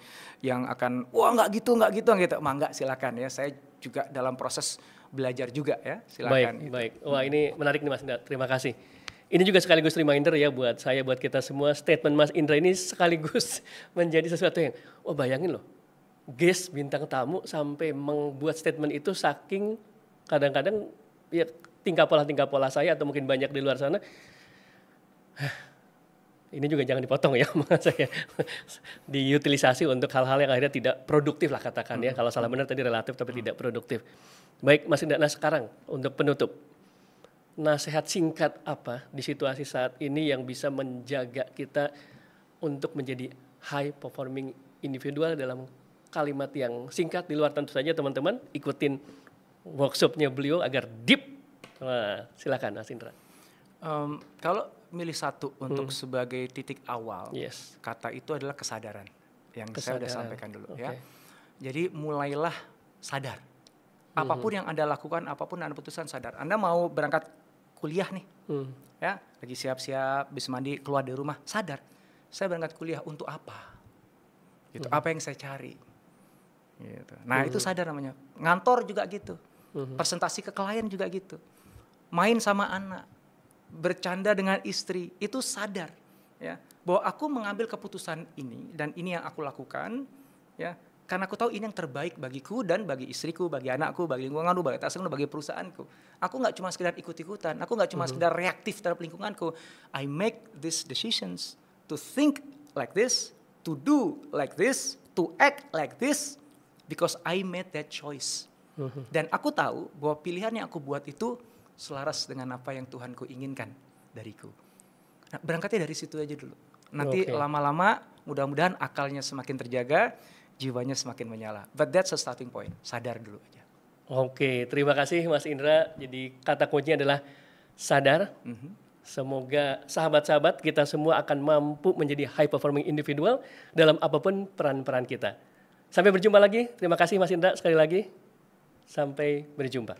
akan nggak gitu. Mangga silakan ya. Saya juga dalam proses belajar juga ya. Silakan. Baik. Wah, ini menarik nih Mas Indra. Terima kasih. Ini juga sekaligus reminder ya buat saya, buat kita semua, statement Mas Indra ini sekaligus menjadi sesuatu yang, bayangin loh, guest bintang tamu sampai membuat statement itu saking kadang-kadang ya tingkah pola saya atau mungkin banyak di luar sana. Ini juga jangan dipotong ya, saya diutilisasi untuk hal-hal yang akhirnya tidak produktif lah katakan ya. Kalau salah benar tadi relatif tapi tidak produktif. Baik Mas Indra, nah sekarang untuk penutup. Nasihat singkat apa di situasi saat ini yang bisa menjaga kita untuk menjadi high performing individual dalam kalimat yang singkat, di luar tentu saja teman-teman ikutin workshopnya beliau agar deep. Nah, silakan Mas Indra. Kalau milih satu untuk sebagai titik awal, kata itu adalah kesadaran yang saya sudah sampaikan dulu ya. Jadi mulailah sadar. Apapun yang Anda lakukan, apapun Anda putuskan, sadar. Anda mau berangkat kuliah nih, ya, lagi siap-siap, habis mandi, keluar dari rumah, sadar. Saya berangkat kuliah untuk apa? Gitu. Apa yang saya cari? Gitu. Nah itu sadar namanya. Ngantor juga gitu. Presentasi ke klien juga gitu. Main sama anak, bercanda dengan istri, itu sadar ya bahwa aku mengambil keputusan ini dan ini yang aku lakukan ya karena aku tahu ini yang terbaik bagiku dan bagi istriku, bagi anakku, bagi lingkunganku, bagi atasanku, bagi perusahaanku. Aku nggak cuma sekedar ikut-ikutan, aku nggak cuma sekedar reaktif terhadap lingkunganku. I make these decisions to think like this, to do like this, to act like this because I made that choice. Dan aku tahu bahwa pilihan yang aku buat itu selaras dengan apa yang Tuhanku inginkan dariku. Nah, berangkatnya dari situ aja dulu. Nanti lama-lama mudah-mudahan akalnya semakin terjaga, jiwanya semakin menyala. But that's a starting point. Sadar dulu aja. Oke, terima kasih Mas Indra. Jadi kata kuncinya adalah sadar. Semoga sahabat-sahabat kita semua akan mampu menjadi high performing individual dalam apapun peran-peran kita. Sampai berjumpa lagi. Terima kasih Mas Indra sekali lagi. Sampai berjumpa.